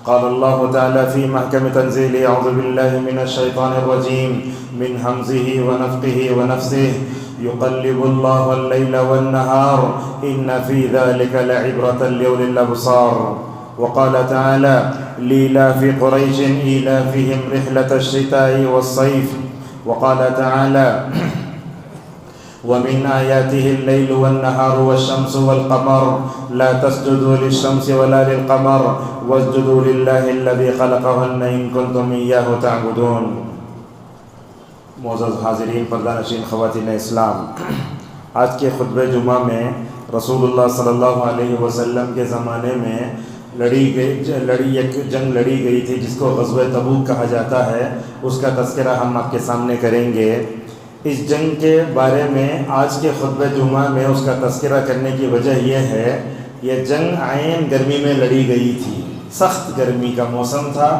قال الله تعالى في محكم تنزيله: أعوذ بالله من الشيطان الرجيم من همزه ونفخه ونفثه يقلب الله الليل والنهار إن في ذلك لعبرة لأولي الأبصار. وقال تعالى: لإيلاف قريش إيلافهم رحلة الشتاء والصيف. وقال تعالى: ومن آياته الليل والنهار والشمس والقمر لا تسجدوا للشمس ولا للقمر واسجدوا لله الذي خلقهن إن كنتم إياه تعبدون. معزز حاضرین، پردہ نشین خواتین اسلام، آج کے خطبہ جمعہ میں رسول اللہ صلی اللہ علیہ وسلم کے زمانے میں ایک جنگ لڑی گئی تھی جس کو غزوہ تبوک کہا جاتا ہے. اس کا تذکرہ ہم آپ کے سامنے کریں گے. اس جنگ کے بارے میں آج کے خطبہ جمعہ میں اس کا تذکرہ کرنے کی وجہ یہ ہے، یہ جنگ عین گرمی میں لڑی گئی تھی. سخت گرمی کا موسم تھا.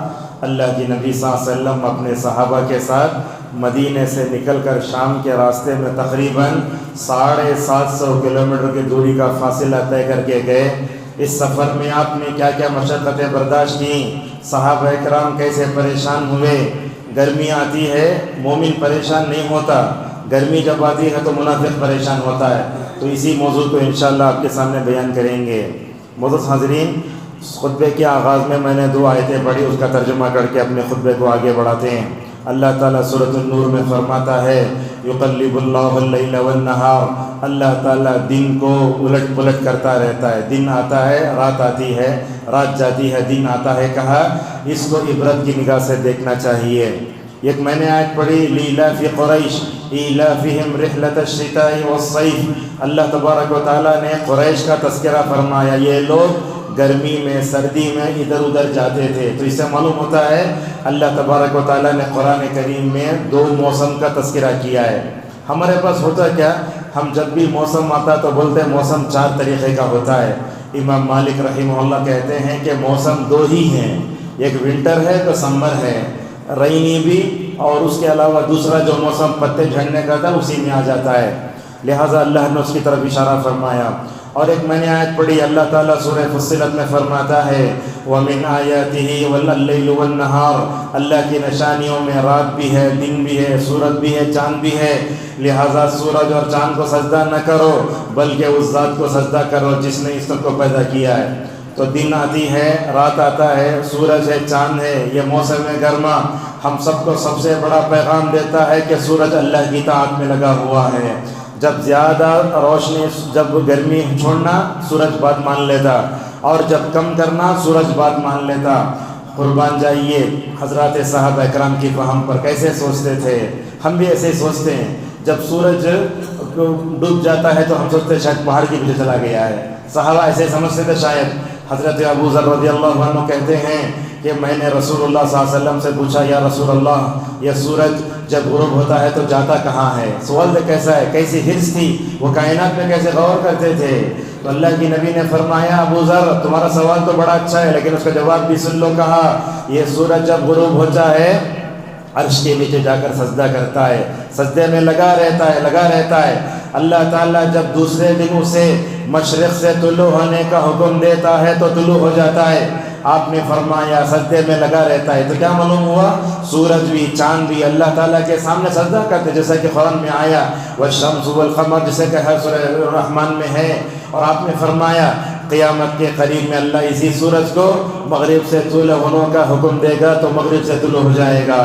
اللہ کی نبی صلی اللہ علیہ وسلم اپنے صحابہ کے ساتھ مدینے سے نکل کر شام کے راستے میں تقریباً 750 کلومیٹر کی دوری کا فاصلہ طے کر کے گئے. اس سفر میں آپ نے کیا کیا مشقتیں برداشت کیں، صحابہ کرام کیسے پریشان ہوئے. گرمی آتی ہے مومن پریشان نہیں ہوتا، گرمی جب آتی ہے تو منافق پریشان ہوتا ہے. تو اسی موضوع کو انشاءاللہ آپ کے سامنے بیان کریں گے. معزز حاضرین، خطبے کے آغاز میں نے 2 آیتیں پڑھی، اس کا ترجمہ کر کے اپنے خطبے کو آگے بڑھاتے ہیں. اللہ تعالیٰ سورۃ النور میں فرماتا ہے: یقلب اللہ اللیل والنہار. اللہ تعالیٰ دن کو الٹ پلٹ کرتا رہتا ہے. دن آتا ہے، رات آتی ہے، رات جاتی ہے، دن آتا ہے. کہا اس کو عبرت کی نگاہ سے دیکھنا چاہیے. ایک میں نے آیت پڑھی: لإیلاف قریش ایلافہم رحلۃ الشتاء والصیف. اللہ تبارک و تعالیٰ نے قریش کا تذکرہ فرمایا. یہ لوگ گرمی میں، سردی میں ادھر ادھر جاتے تھے. تو اس سے معلوم ہوتا ہے اللہ تبارک و تعالیٰ نے قرآن کریم میں 2 موسم کا تذکرہ کیا ہے. ہمارے پاس ہوتا کیا، ہم جب بھی موسم آتا تو بولتے ہیں موسم 4 طریقے کا ہوتا ہے. امام مالک رحمہ اللہ کہتے ہیں کہ موسم 2 ہی ہیں. ایک ونٹر ہے تو سمر ہے، رینی بھی، اور اس کے علاوہ دوسرا جو موسم پتے جھڑنے کا تھا اسی میں آ جاتا ہے. لہٰذا اللہ نے اس کی طرف اشارہ فرمایا. اور ایک میں نے آیت پڑھی، اللہ تعالیٰ سورہ فصلت میں فرماتا ہے: وَمِنْ آيَاتِهِ وَاللَّيْلُ وَالنَّهَارُ. اللہ کی نشانیوں میں رات بھی ہے، دن بھی ہے، سورج بھی ہے، چاند بھی ہے. لہٰذا سورج اور چاند کو سجدہ نہ کرو بلکہ اس ذات کو سجدہ کرو جس نے اس سب کو پیدا کیا ہے. تو دن آتی ہے، رات آتا ہے، سورج ہے، چاند ہے. یہ موسم گرما ہم سب کو سب سے بڑا پیغام دیتا ہے کہ سورج اللہ کی اطاعت میں لگا ہوا ہے. جب زیادہ روشنی، جب گرمی چھوڑنا سورج بات مان لیتا، اور جب کم کرنا سورج بات مان لیتا. قربان جائیے حضرات صحابہ اکرام کی فہم پر کیسے سوچتے تھے. ہم بھی ایسے ہی سوچتے ہیں. جب سورج ڈوب جاتا ہے تو ہم سوچتے ہیں شاید پہاڑ کے پیچھے چلا گیا ہے. صحابہ ایسے سمجھتے تھے. شاید حضرت ابو ذر رضی اللہ عنہ کہتے ہیں کہ میں نے رسول اللہ صلی اللہ علیہ وسلم سے پوچھا: یا رسول اللہ، یہ سورج جب غروب ہوتا ہے تو جاتا کہاں ہے؟ سوال کیسا ہے، کیسی حرص تھی، وہ کائنات میں کیسے غور کرتے تھے. تو اللہ کی نبی نے فرمایا: ابو ذر، تمہارا سوال تو بڑا اچھا ہے لیکن اس کا جواب بھی سن لو. کہا یہ سورج جب غروب ہوتا ہے عرش کے نیچے جا کر سجدہ کرتا ہے، سجدے میں لگا رہتا ہے. اللہ تعالیٰ جب دوسرے دن اسے مشرق سے طلوع ہونے کا حکم دیتا ہے تو طلوع ہو جاتا ہے. آپ نے فرمایا سجدے میں لگا رہتا ہے. تو کیا معلوم ہوا، سورج بھی چاند بھی اللہ تعالیٰ کے سامنے سجدہ کرتے، جیسا کہ قرآن میں آیا والشمس والقمر، جسے کہ سورہ الرحمن میں ہے. اور آپ نے فرمایا قیامت کے قریب میں اللہ اسی سورج کو مغرب سے طلوع ہونے کا حکم دے گا تو مغرب سے طلوع ہو جائے گا.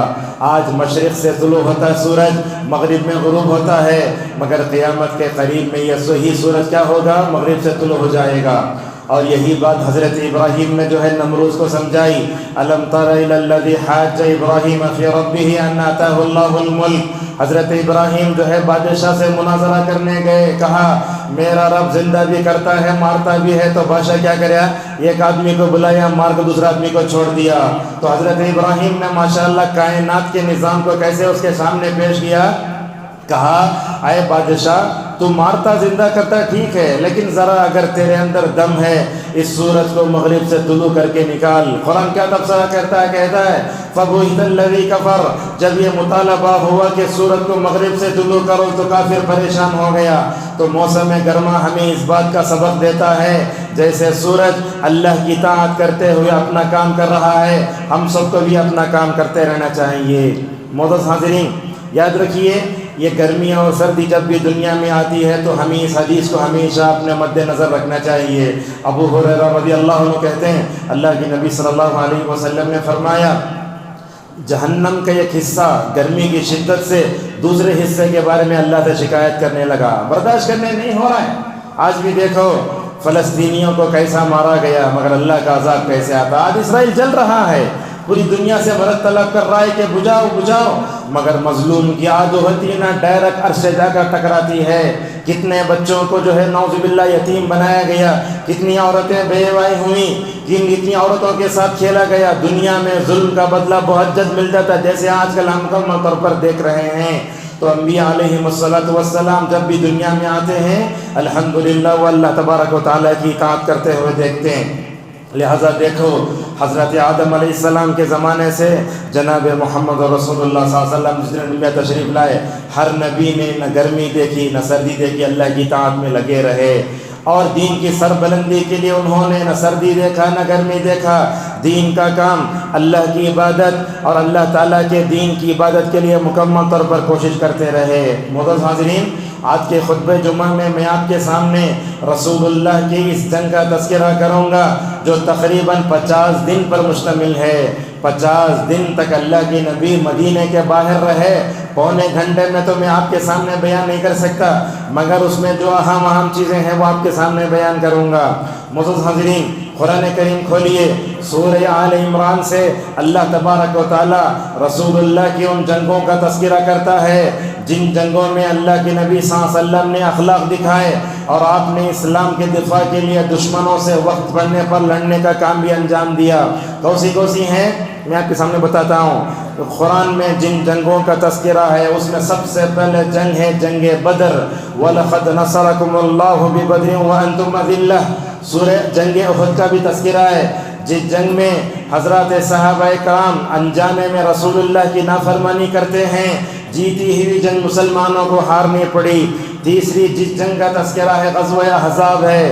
آج مشرق سے طلوع ہوتا ہے سورج، مغرب میں غروب ہوتا ہے، مگر قیامت کے قریب میں یہ صحیح سورج کیا ہوگا، مغرب سے طلوع ہو جائے گا. اور یہی بات حضرت ابراہیم نے جو ہے نمروز کو سمجھائی. الم تر الی الذی حاج ابراہیم فی ربہ ان آتاہ اللہ الملک. حضرت ابراہیم جو ہے بادشاہ سے مناظرہ کرنے گئے. کہا میرا رب زندہ بھی کرتا ہے، مارتا بھی ہے. تو بادشاہ کیا کرے، ایک آدمی کو بلایا، مار کے دوسرا آدمی کو چھوڑ دیا. تو حضرت ابراہیم نے ماشاءاللہ کائنات کے نظام کو کیسے اس کے سامنے پیش کیا. کہا اے بادشاہ، تو مارتا زندہ کرتا ٹھیک ہے، لیکن ذرا اگر تیرے اندر دم ہے اس سورج کو مغرب سے طلوع کر کے نکال۔ قرآن کیا تبصرہ کہتا ہے فَبُهِتَ الَّذِي كَفَرَ، جب یہ مطالبہ ہوا کہ سورج کو مغرب سے طلوع کرو تو کافر پریشان ہو گیا۔ تو موسم گرما ہمیں اس بات کا سبق دیتا ہے جیسے سورج اللہ کی اطاعت کرتے ہوئے اپنا کام کر رہا ہے، ہم سب کو بھی اپنا کام کرتے رہنا چاہیے۔ معزز حاضرین، یاد رکھیے یہ گرمی اور سردی جب بھی دنیا میں آتی ہے تو ہمیں اس حدیث کو ہمیشہ اپنے مد نظر رکھنا چاہیے۔ ابو ہریرہ رضی اللہ عنہ کہتے ہیں اللہ کے نبی صلی اللہ علیہ وسلم نے فرمایا جہنم کا ایک حصہ گرمی کی شدت سے دوسرے حصے کے بارے میں اللہ سے شکایت کرنے لگا، برداشت کرنے نہیں ہو رہا ہے۔ آج بھی دیکھو فلسطینیوں کو کیسا مارا گیا، مگر اللہ کا عذاب کیسے آتا۔ آج اسرائیل جل رہا ہے، پوری دنیا سے مدد طلب کر رہا ہے کہ بجھاؤ بجھاؤ، مگر مظلوم کی آگ ہوتی نا ڈائریکٹ عرش سے جا کر ٹکراتی ہے۔ کتنے بچوں کو جو ہے نعوذ باللہ یتیم بنایا گیا، کتنی عورتیں بیوائی ہوئیں، کتنی عورتوں کے ساتھ کھیلا گیا۔ دنیا میں ظلم کا بدلہ بہت جلد ملتا تھا، جیسے آج کل ہم مکمل طور پر دیکھ رہے ہیں۔ تو انبیاء علیہم السلام جب بھی دنیا میں آتے ہیں الحمدللہ وہ اللہ تبارک و تعالیٰ کی اطاعت کرتے ہوئے دیکھتے ہیں۔ لہٰذا دیکھو حضرت آدم علیہ السلام کے زمانے سے جناب محمد رسول اللہ صلی اللہ علیہ وسلم جس نے دنیا تشریف لائے، ہر نبی نے نہ گرمی دیکھی نہ سردی دیکھی، اللہ کی اطاعت میں لگے رہے، اور دین کی سربلندی کے لیے انہوں نے نہ سردی دیکھا نہ گرمی دیکھا۔ دین کا کام اللہ کی عبادت اور اللہ تعالیٰ کے دین کی عبادت کے لیے مکمل طور پر کوشش کرتے رہے۔ معزز حاضرین، آج کے خطبہ جمعہ میں آپ کے سامنے رسول اللہ کی اس جنگ کا تذکرہ کروں گا جو تقریباً 50 دن پر مشتمل ہے۔ 50 دن تک اللہ کے نبی مدینے کے باہر رہے، پونے گھنٹے میں تو میں آپ کے سامنے بیان نہیں کر سکتا، مگر اس میں جو اہم چیزیں ہیں وہ آپ کے سامنے بیان کروں گا۔ معزز حاضرین، قرآن کریم کھولیے، سورہ آل عمران سے اللہ تبارک و تعالی رسول اللہ کی ان جنگوں کا تذکرہ کرتا ہے جن جنگوں میں اللہ کے نبی صلی اللہ علیہ وسلم نے اخلاق دکھائے اور آپ نے اسلام کے دفاع کے لیے دشمنوں سے وقت پڑنے پر لڑنے کا کام بھی انجام دیا۔ کوسی ہیں میں آپ کے سامنے بتاتا ہوں۔ قرآن میں جن جنگوں کا تذکرہ ہے اس میں سب سے پہلے جنگ ہے جنگ بدر، وَلَقَدْ نَصَرَكُمُ اللَّهُ بِبَدْرٍ وَأَنْتُمْ أَذِلَّةٌ۔ سورہ جنگ احد کا بھی تذکرہ ہے، جس جنگ میں حضرات صحابہ کرام انجانے میں رسول اللہ کی نافرمانی کرتے ہیں، جیتی ہوئی جنگ مسلمانوں کو ہارنی پڑی۔ تیسری جس جنگ کا تذکرہ ہے غزوہ احزاب ہے۔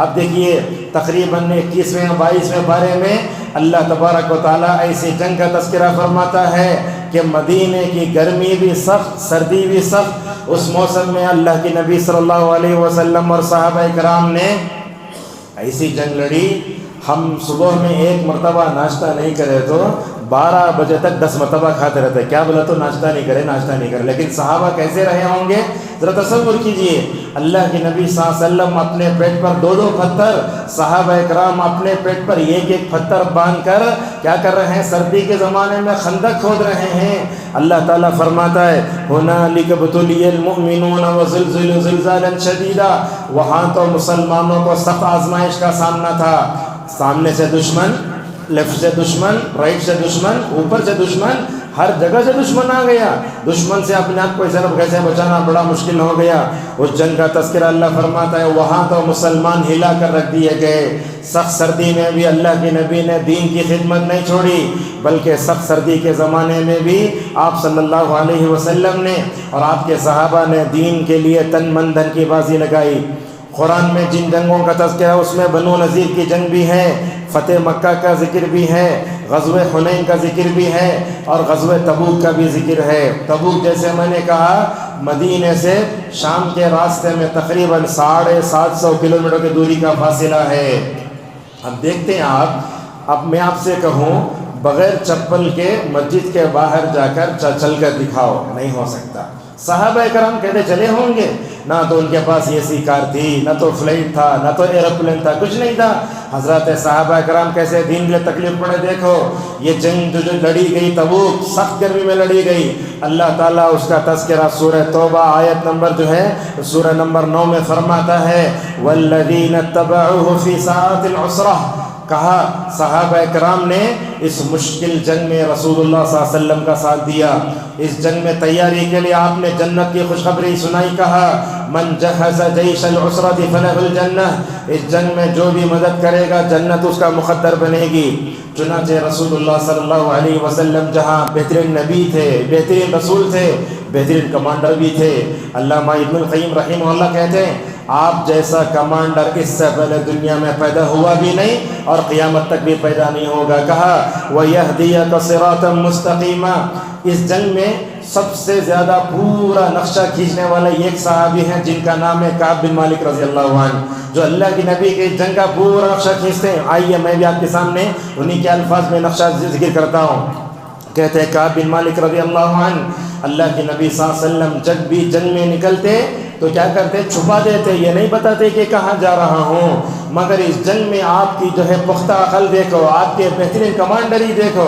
اب دیکھیے تقریباً 21ویں 22ویں پارے میں اللہ تبارک و تعالیٰ ایسی جنگ کا تذکرہ فرماتا ہے کہ مدینے کی گرمی بھی سخت، سردی بھی سخت، اس موسم میں اللہ کے نبی صلی اللہ علیہ وسلم اور صحابہ کرام نے ایسی جنگ لڑی۔ ہم صبح میں ایک مرتبہ ناشتہ نہیں کرے تو 12 بجے تک 10 مرتبہ کھاتے رہتے، کیا بولا تو ناشتہ نہیں کرے، لیکن صحابہ کیسے رہے ہوں گے ذرا تصور کیجئے۔ اللہ کے نبی صلی اللہ علیہ وسلم اپنے پیٹ پر 2 پتھر، صحابہ کرام اپنے پیٹ پر ایک پتھر باندھ کر کیا کر رہے ہیں؟ سردی کے زمانے میں خندق کھود رہے ہیں۔ اللہ تعالیٰ فرماتا ہے هُنَالِكَ ابْتُلِيَ الْمُؤْمِنُونَ وَزُلْزِلُوا زِلْزَالًا شَدِيدًا، وہاں تو مسلمانوں کو سخت آزمائش کا سامنا تھا۔ سامنے سے دشمن، لیفٹ سے دشمن، رائٹ سے دشمن، اوپر سے دشمن، ہر جگہ سے دشمن آ گیا۔ دشمن سے اپنے آپ کو کیسے بچانا بڑا مشکل ہو گیا۔ اس جنگ کا تذکرہ اللہ فرماتا ہے وہاں تو مسلمان ہلا کر رکھ دیے گئے۔ سخت سردی میں بھی اللہ کے نبی نے دین کی خدمت نہیں چھوڑی، بلکہ سخت سردی کے زمانے میں بھی آپ صلی اللہ علیہ وسلم نے اور آپ کے صحابہ نے دین کے لیے تن من دھن کی بازی لگائی۔ قرآن میں جن جنگوں کا تذکرہ اس میں بنو نذیر کی جنگ بھی ہے، فتح مکہ کا ذکر بھی ہے، غزوہ حنین کا ذکر بھی ہے، اور غزوہ تبوک کا بھی ذکر ہے۔ تبوک جیسے میں نے کہا مدینے سے شام کے راستے میں تقریباً 750 کلومیٹر کی دوری کا فاصلہ ہے۔ اب دیکھتے ہیں اب میں آپ سے کہوں بغیر چپل کے مسجد کے باہر جا کر چل کر دکھاؤ، نہیں ہو سکتا۔ صحابہ کرام کہتے چلے ہوں گے، نہ تو ان کے پاس AC کار تھی، نہ تو فلائٹ تھا، نہ تو ایروپلین تھا، کچھ نہیں تھا۔ حضرات صحابہ کرام کیسے دین کے لیے تکلیف پڑے دیکھو۔ یہ جنگ جو لڑی گئی تبوک سخت گرمی میں لڑی گئی، اللہ تعالیٰ اس کا تذکرہ سورہ توبہ آیت نمبر سورہ نمبر 9 میں فرماتا ہے وَالَّذِينَ اتَّبَعُوهُ فِي سَاعَةِ الْعُسْرَةِ کہا صحابہ کرام نے اس مشکل جنگ میں رسول اللہ صلی اللہ علیہ وسلم کا ساتھ دیا، اس جنگ میں تیاری کے لیے آپ نے جنت کی خوشخبری سنائی، کہا من جہز جیش العسرۃ فلہ الجنہ، اس جنگ میں جو بھی مدد کرے گا جنت اس کا مقدر بنے گی۔ چنانچہ رسول اللہ صلی اللہ علیہ وسلم جہاں بہترین نبی تھے، بہترین رسول تھے، بہترین کمانڈر بھی تھے، علامہ ابن القیم رحمہ اللہ کہتے ہیں آپ جیسا کمانڈر اس سے پہلے دنیا میں پیدا ہوا بھی نہیں اور قیامت تک بھی پیدا نہیں ہوگا۔ کہا وَيَهْدِيَكَ صِرَاطًا مُسْتَقِيمًا، اس جنگ میں سب سے زیادہ پورا نقشہ کھینچنے والے ایک صحابی ہیں جن کا نام ہے کعب بن مالک رضی اللہ عنہ، جو اللہ کی نبی کے جنگ کا پورا نقشہ کھینچتے ہیں۔ آئیے میں بھی آپ کے سامنے انہی کے الفاظ میں نقشہ ذکر کرتا ہوں۔ کہتے ہیں کعب بن مالک رضی اللہ عنہ، اللہ کے نبی صلی اللہ علیہ وسلم جب بھی جنگ میں نکلتے تو کیا کرتے، چھپا دیتے، یہ نہیں بتاتے کہ کہاں جا رہا ہوں، مگر اس جنگ میں آپ کی جو ہے پختہ عقل دیکھو، آپ کے بہترین کمانڈری دیکھو۔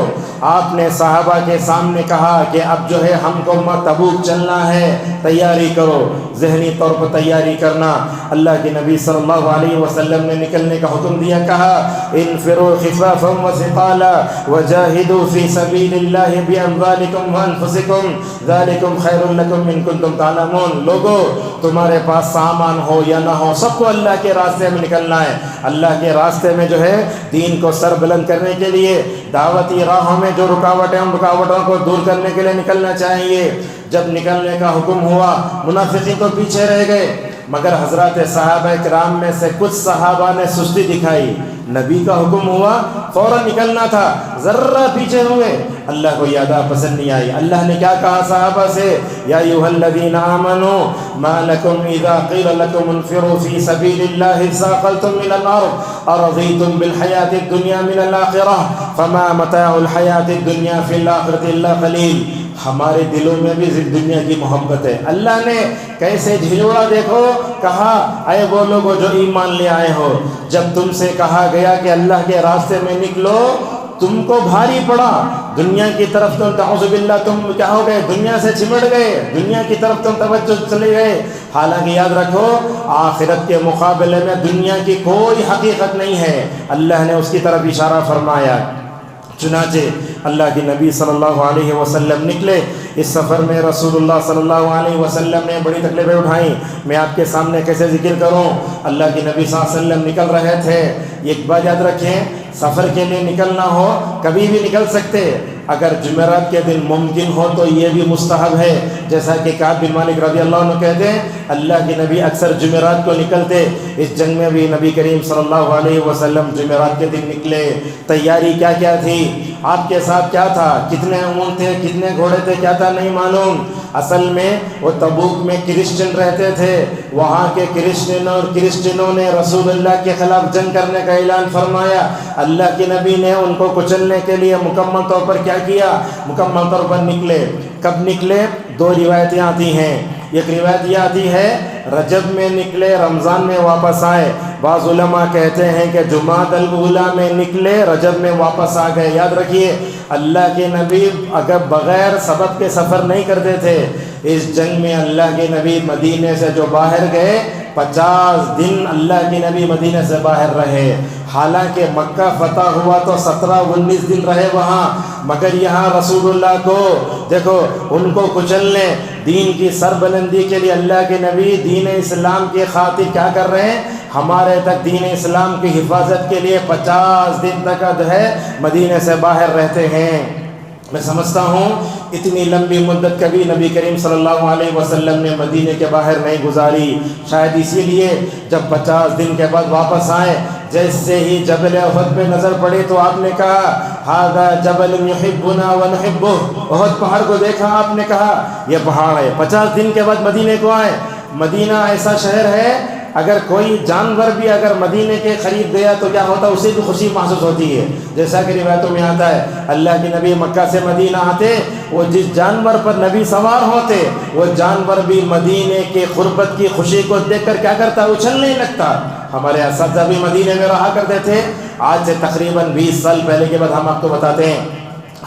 آپ نے صحابہ کے سامنے کہا کہ اب جو ہے ہم کو تبوک چلنا ہے، تیاری کرو، ذہنی طور پر تیاری کرنا۔ اللہ کے نبی صلی اللہ علیہ وسلم نے نکلنے کا حکم دیا، کہا انفروا خفافا وثقالا وجاہدوا فی سبیل اللہ باموالکم وانفسکم ذالکم خیر لکم ان کنتم تعلمون۔ لوگوں تمہارے پاس سامان ہو یا نہ ہو، سب کو اللہ کے راستے میں نکلنا ہے۔ اللہ کے راستے میں جو ہے دین کو سر بلند کرنے کے لیے، دعوتی راہوں میں جو رکاوٹیں، ان رکاوٹوں کو دور کرنے کے لیے نکلنا چاہیے۔ جب نکلنے کا حکم ہوا منافقین تو پیچھے رہ گئے، مگر حضرات صحابہ کرام میں سے کچھ صحابہ نے سستی دکھائی، نبی کا حکم ہوا فوراً نکلنا تھا، ذرہ پیچھے ہوئے، اللہ کو یہ ادا پسند نہیں آئی۔ اللہ نے کیا کہا صحابہ سے، یا ایھا الذین آمنوا ما لکم اذا قیل لکم انفروا فی سبیل اللہ ثاقلتم من الارض ارضیتم بالحیاۃ الدنیا من الآخرہ فما متاع الحیاۃ الدنیا فی الآخرۃ الا قلیل۔ ہمارے دلوں میں بھی دنیا کی محبت ہے۔ اللہ نے کیسے جھنجھوڑا دیکھو، کہا اے وہ لوگوں جو ایمان لے آئے ہو، جب تم سے کہا گیا کہ اللہ کے راستے میں نکلو تم کو بھاری پڑا، دنیا کی طرف تم تعوذ باللہ تم کیا ہو گئے، دنیا سے چمٹ گئے، دنیا کی طرف تم توجہ چلے گئے۔ حالانکہ یاد رکھو آخرت کے مقابلے میں دنیا کی کوئی حقیقت نہیں ہے، اللہ نے اس کی طرف اشارہ فرمایا۔ چنانچہ اللہ کے نبی صلی اللہ علیہ وسلم نکلے۔ اس سفر میں رسول اللہ صلی اللہ علیہ وسلم نے بڑی تکلیفیں اٹھائیں، میں آپ کے سامنے کیسے ذکر کروں۔ اللہ کے نبی صلی اللہ علیہ وسلم نکل رہے تھے، ایک بات یاد رکھیں، سفر کے لیے نکلنا ہو کبھی بھی نکل سکتے، اگر جمعرات کے دن ممکن ہو تو یہ بھی مستحب ہے، جیسا کہ کعب بن مالک رضی اللہ عنہ کہتے ہیں اللہ کے نبی اکثر جمعرات کو نکلتے۔ اس جنگ میں بھی نبی کریم صلی اللہ علیہ وسلم جمعرات کے دن نکلے۔ تیاری کیا کیا تھی، آپ کے ساتھ کیا تھا، کتنے اونٹ تھے، کتنے گھوڑے تھے، کیا تھا نہیں معلوم۔ اصل میں وہ تبوک میں کرسچن رہتے تھے، وہاں کے کرسچنوں نے رسول اللہ کے خلاف جنگ کرنے کا اعلان فرمایا۔ اللہ کے نبی نے ان کو کچلنے کے لیے مکمل طور پر کیا، مکمل طور پر نکلے۔ کب نکلے، دو روایتیں آتی ہیں، ایک روایت یہ آتی ہے رجب میں نکلے، رمضان میں واپس آئے۔ بعض علماء کہتے ہیں کہ جمادی الاولیٰ میں نکلے، رجب میں واپس آ گئے۔ یاد رکھیے اللہ کے نبی اگر بغیر سبب کے سفر نہیں کرتے تھے۔ اس جنگ میں اللہ کے نبی مدینے سے جو باہر گئے 50 دن اللہ کے نبی مدینے سے باہر رہے، حالانکہ مکہ فتح ہوا تو 17-19 دن رہے وہاں، مگر یہاں رسول اللہ کو دیکھو ان کو کچلنے، دین کی سربلندی کے لیے اللہ کے نبی دین اسلام کی خاطر کیا کر رہے ہیں، ہمارے تک دین اسلام کی حفاظت کے لیے 50 دن تک جو ہے مدینے سے باہر رہتے ہیں۔ میں سمجھتا ہوں اتنی لمبی مدت کبھی نبی کریم صلی اللہ علیہ وسلم نے مدینے کے باہر نہیں گزاری، شاید اسی لیے جب 50 دن کے بعد واپس آئے، جیسے ہی جبل احد پہ نظر پڑی تو آپ نے کہا ھذا جبل یحبنا ونحبہ، احد پہاڑ کو دیکھا آپ نے کہا یہ پہاڑ ہے۔ 50 دن کے بعد مدینے کو آئے۔ مدینہ ایسا شہر ہے اگر کوئی جانور بھی اگر مدینے کے قریب گیا تو کیا ہوتا ہے، اسے بھی خوشی محسوس ہوتی ہے، جیسا کہ روایتوں میں آتا ہے اللہ کے نبی مکہ سے مدینہ آتے، وہ جس جانور پر نبی سوار ہوتے وہ جانور بھی مدینے کے قربت کی خوشی کو دیکھ کر کیا کرتا، اچھلنے لگتا۔ ہمارے اساتذہ بھی مدینے میں رہا کرتے تھے، آج سے تقریباً 20 سال پہلے کے بعد ہم آپ کو بتاتے ہیں،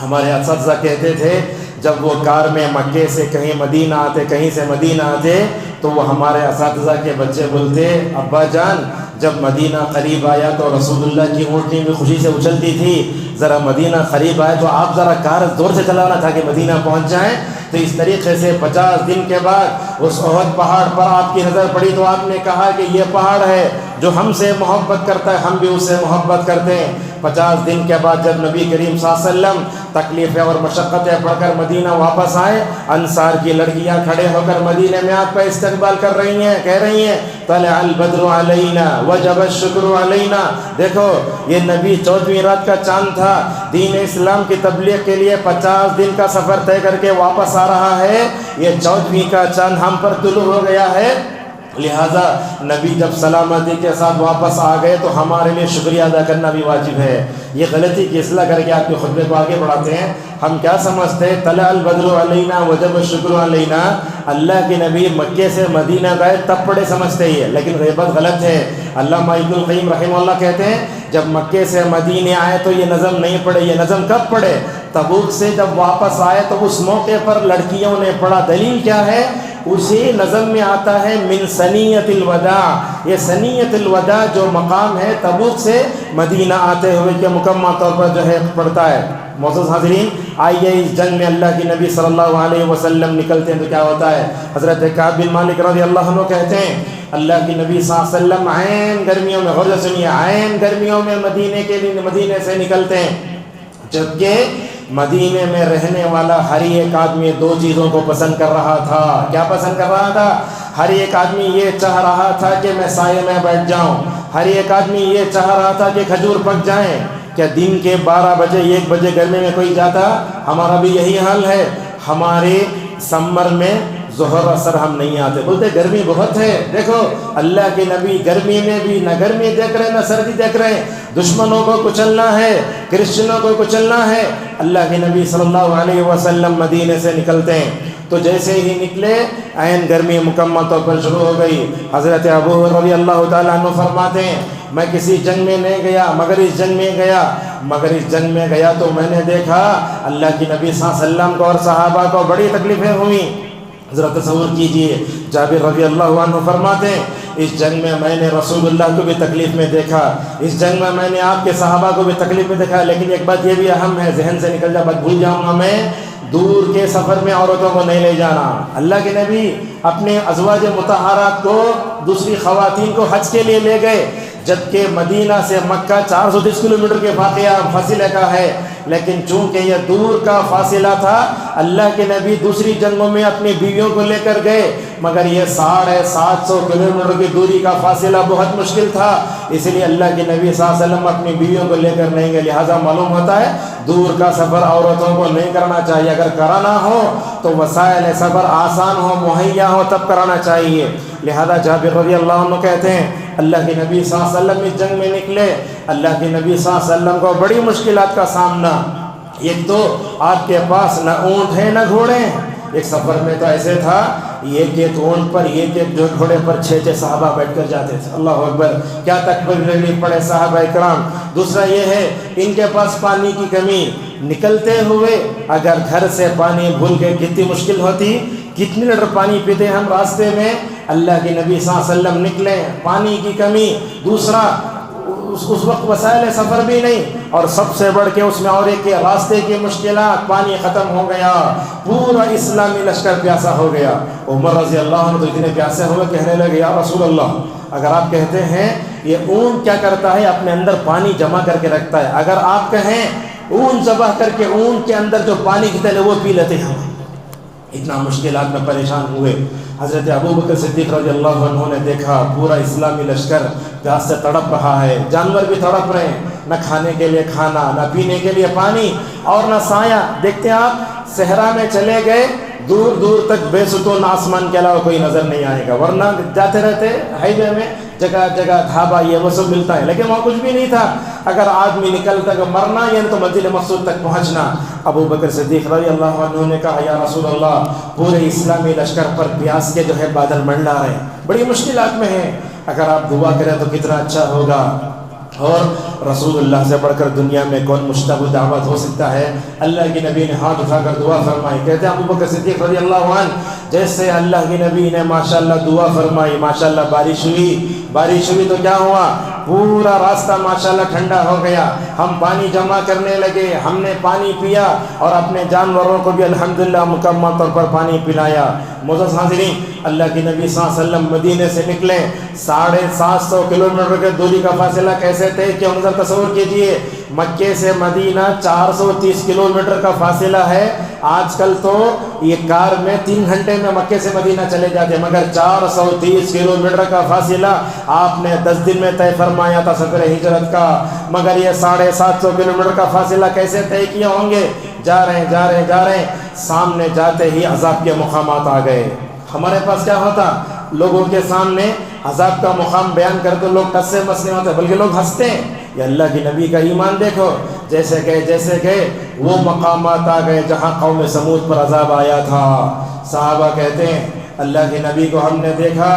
ہمارے اساتذہ کہتے تھے جب وہ کار میں مکے سے کہیں مدینہ آتے، کہیں سے مدینہ آتے، تو وہ ہمارے اساتذہ کے بچے بولتے ابا جان جب مدینہ قریب آیا تو رسول اللہ کی اونٹنی بھی خوشی سے اچھلتی تھی. ذرا مدینہ قریب آئے تو آپ ذرا کار زور سے چلانا تھا کہ مدینہ پہنچ جائیں. تو اس طریقے سے 50 دن کے بعد اس احد پہاڑ پر آپ کی نظر پڑی تو آپ نے کہا کہ یہ پہاڑ ہے جو ہم سے محبت کرتا ہے, ہم بھی اس سے محبت کرتے ہیں. 50 دن کے بعد جب نبی کریم صلی اللہ علیہ وسلم تکلیفیں اور مشقتیں پڑھ کر مدینہ واپس آئے, انصار کی لڑکیاں کھڑے ہو کر مدینہ میں آپ کا استقبال کر رہی ہیں, کہہ رہی ہیں طلع البدر علینا وجب الشکر علینا. دیکھو یہ نبی 14ویں رات کا چاند تھا, دین اسلام کی تبلیغ کے لیے 50 دن کا سفر طے کر کے واپس آ رہا ہے, یہ 14ویں کا چاند ہم پر طلوع ہو گیا ہے. لہٰذا نبی جب سلامتی کے ساتھ واپس آ گئے تو ہمارے لیے شکریہ ادا کرنا بھی واجب ہے. یہ غلطی کی اصلاح کر کے آپ کے خطبے کو آگے بڑھاتے ہیں. ہم کیا سمجھتے ہیں طلع البدر علینا وجب الشکر علینا, اللہ کے نبی مکے سے مدینہ گئے تب پڑھے سمجھتے ہی ہے, لیکن غیبت غلط ہے. علامہ ابن القیم رحمہ اللہ کہتے ہیں جب مکے سے مدینے آئے تو یہ نظم نہیں پڑھے. یہ نظم کب پڑھے؟ تبوک سے جب واپس آئے تو اس موقع پر لڑکیوں نے پڑھا. دلیل کیا ہے؟ اسی نظم میں آتا ہے من سنیت الوداع. یہ سنیت الوداع جو مقام ہے تبوک سے مدینہ آتے ہوئے کے مکمل طور پر جو ہے پڑھتا ہے. معزز حاضرین, آئیے اس جنگ میں اللہ کے نبی صلی اللہ علیہ وسلم نکلتے ہیں تو کیا ہوتا ہے؟ حضرت کعب بن مالک رضی اللہ عنہ کہتے ہیں اللہ کے نبی صلی اللہ علیہ وسلم عین گرمیوں میں, غور سے سنیے, عین گرمیوں میں مدینے کے لیے مدینے سے نکلتے ہیں, جبکہ مدینے میں رہنے والا ہر ایک آدمی 2 چیزوں کو پسند کر رہا تھا. کیا پسند کر رہا تھا؟ ہر ایک آدمی یہ چاہ رہا تھا کہ میں سائے میں بیٹھ جاؤں. ہر ایک آدمی یہ چاہ رہا تھا کہ کھجور پک جائیں. کیا دن کے 12 بجے 1 بجے گرمی میں کوئی جاتا؟ ہمارا بھی یہی حال ہے. ہمارے سمر میں ظہر اثر ہم نہیں آتے, بولتے گرمی بہت ہے. دیکھو اللہ کے نبی گرمی میں بھی نہ گرمی دیکھ رہے نہ سردی دیکھ رہے, دشمنوں کو کچلنا ہے, کرسچنوں کو کچلنا ہے. اللہ کے نبی صلی اللہ علیہ وسلم مدینے سے نکلتے ہیں تو جیسے ہی نکلے عین گرمی مکمل طور پر شروع ہو گئی. حضرت ابو رضی اللہ تعالیٰ عنہ فرماتے ہیں میں کسی جنگ میں نہیں گیا مگر اس جنگ میں گیا تو میں نے دیکھا اللہ کے نبی صلی اللہ علیہ وسلم کو اور صحابہ کو بڑی تکلیفیں ہوئیں. ذرا تصور کیجئے, جابر رضی اللہ عنہ فرماتے ہیں اس جنگ میں نے رسول اللہ کو بھی تکلیف میں دیکھا, اس جنگ میں نے آپ کے صحابہ کو بھی تکلیف میں دیکھا, لیکن ایک بات یہ بھی اہم ہے, ذہن سے نکل جا, بات بھول جاؤں گا میں, دور کے سفر میں عورتوں کو نہیں لے جانا. اللہ کے نبی اپنے ازواج مطہرات کو, دوسری خواتین کو حج کے لیے لے گئے, جبکہ مدینہ سے مکہ 430 کلومیٹر کے فاصلے کا ہے, لیکن چونکہ یہ دور کا فاصلہ تھا اللہ کے نبی دوسری جنگوں میں اپنی بیویوں کو لے کر گئے, مگر یہ 750 کلومیٹر کی دوری کا فاصلہ بہت مشکل تھا, اس لیے اللہ کے نبی صلی اللہ علیہ وسلم اپنی بیویوں کو لے کر نہیں گئے. لہٰذا معلوم ہوتا ہے دور کا سفر عورتوں کو نہیں کرنا چاہیے. اگر کرانا ہو تو وسائل سفر آسان ہو, مہیا ہو, تب کرانا چاہیے. لہذا جابر رضی اللہ عنہ کہتے ہیں اللہ کے نبی صلی اللہ علیہ وسلم اس جنگ میں نکلے, اللہ کے نبی صلی اللہ علیہ وسلم کو بڑی مشکلات کا سامنا. ایک تو آپ کے پاس نہ اونٹ ہے نہ گھوڑے ہیں. ایک سفر میں تو ایسے تھا ایک اونٹ پر ایک جو گھوڑے پر 6 صحابہ بیٹھ کر جاتے تھے. اللہ اکبر, کیا تکبیر پڑے صحابہ کرام. دوسرا یہ ہے ان کے پاس پانی کی کمی, نکلتے ہوئے اگر گھر سے پانی بھول کے کتنی مشکل ہوتی, کتنے لیٹر پانی پیتے ہم راستے میں. اللہ کے نبی صلی اللہ علیہ وسلم نکلے, پانی کی کمی. دوسرا اس وقت وسائل سفر بھی نہیں, اور سب سے بڑھ کے اس میں اور ایک راستے کی مشکلات, پانی ختم ہو گیا, پورا اسلامی لشکر پیاسا ہو گیا. عمر رضی اللہ عنہ تو اتنے پیاسے ہوئے کہنے لگے یا رسول اللہ, اگر آپ کہتے ہیں یہ اونٹ کیا کرتا ہے اپنے اندر پانی جمع کر کے رکھتا ہے, اگر آپ کہیں اونٹ ذبح کر کے اونٹ کے اندر جو پانی کی تلے وہ پی لیتے ہیں. اتنا مشکلات میں پریشان ہوئے. حضرت ابو بکر صدیق رضی اللہ عنہ نے دیکھا پورا اسلامی لشکر پیاس سے تڑپ رہا ہے, جانور بھی تڑپ رہے ہیں, نہ کھانے کے لیے کھانا, نہ پینے کے لیے پانی, اور نہ سایہ. دیکھتے ہیں آپ صحرا میں چلے گئے, دور دور تک بے ستون آسمان کے علاوہ کوئی نظر نہیں آئے گا, ورنہ جاتے رہتے ہائی وے میں جگہ جگہ ڈھابا یہ وہ سب ملتا ہے, لیکن وہاں کچھ بھی نہیں تھا. اگر آدمی نکلتا کہ مرنا یعنی تو منزل مقصود تک پہنچنا. ابو بکر صدیق رضی اللہ عنہ نے کہا یا رسول اللہ, پورے اسلامی لشکر پر پیاس کے جو ہے بادل منڈلا رہے ہیں, بڑی مشکلات میں ہیں, اگر آپ دعا کریں تو کتنا اچھا ہوگا. اور رسول اللہ سے بڑھ کر دنیا میں کون مشتاق دعوت ہو سکتا ہے؟ اللہ کے نبی نے ہاتھ اٹھا کر دعا فرمائی. کہتے ہیں ابو بکر صدیق رضی اللہ عنہ جیسے اللہ کے نبی نے ماشاءاللہ دعا فرمائی، ماشاءاللہ بارش ہوئی تو کیا ہوا؟ پورا راستہ ماشاءاللہ ٹھنڈا ہو گیا. ہم پانی جمع کرنے لگے، ہم نے پانی پیا اور اپنے جانوروں کو بھی الحمدللہ مکمل طور پر پانی پلایا. معزز حاضرین، اللہ کے نبی صلی اللہ علیہ وسلم مدینے سے نکلے، 750 کلومیٹر کے دوری کا فاصلہ کیسے طے کیا؟ نظر تصور کیجئے، مکے سے مدینہ 430 کلومیٹر کا فاصلہ ہے. آج کل تو یہ کار میں 3 گھنٹے میں مکے سے مدینہ چلے جاتے ہیں، مگر 430 کلومیٹر کا فاصلہ آپ نے 10 دن میں طے فرمایا تھا سفر ہجرت کا. مگر یہ 750 کلومیٹر کا فاصلہ کیسے طے کیے ہوں گے؟ جا رہے ہیں، سامنے جاتے ہی عذاب کے مقامات آ گئے. ہمارے پاس کیا ہوتا؟ لوگوں کے سامنے عذاب کا مقام بیان کر کے لوگ ٹس سے مس نہیں ہوتے، بلکہ لوگ ہنستے ہیں. یہ اللہ کی نبی کا ایمان دیکھو، جیسے کہ وہ مقامات آ گئے جہاں قوم سمود پر عذاب آیا تھا. صحابہ کہتے ہیں اللہ کے نبی کو ہم نے دیکھا،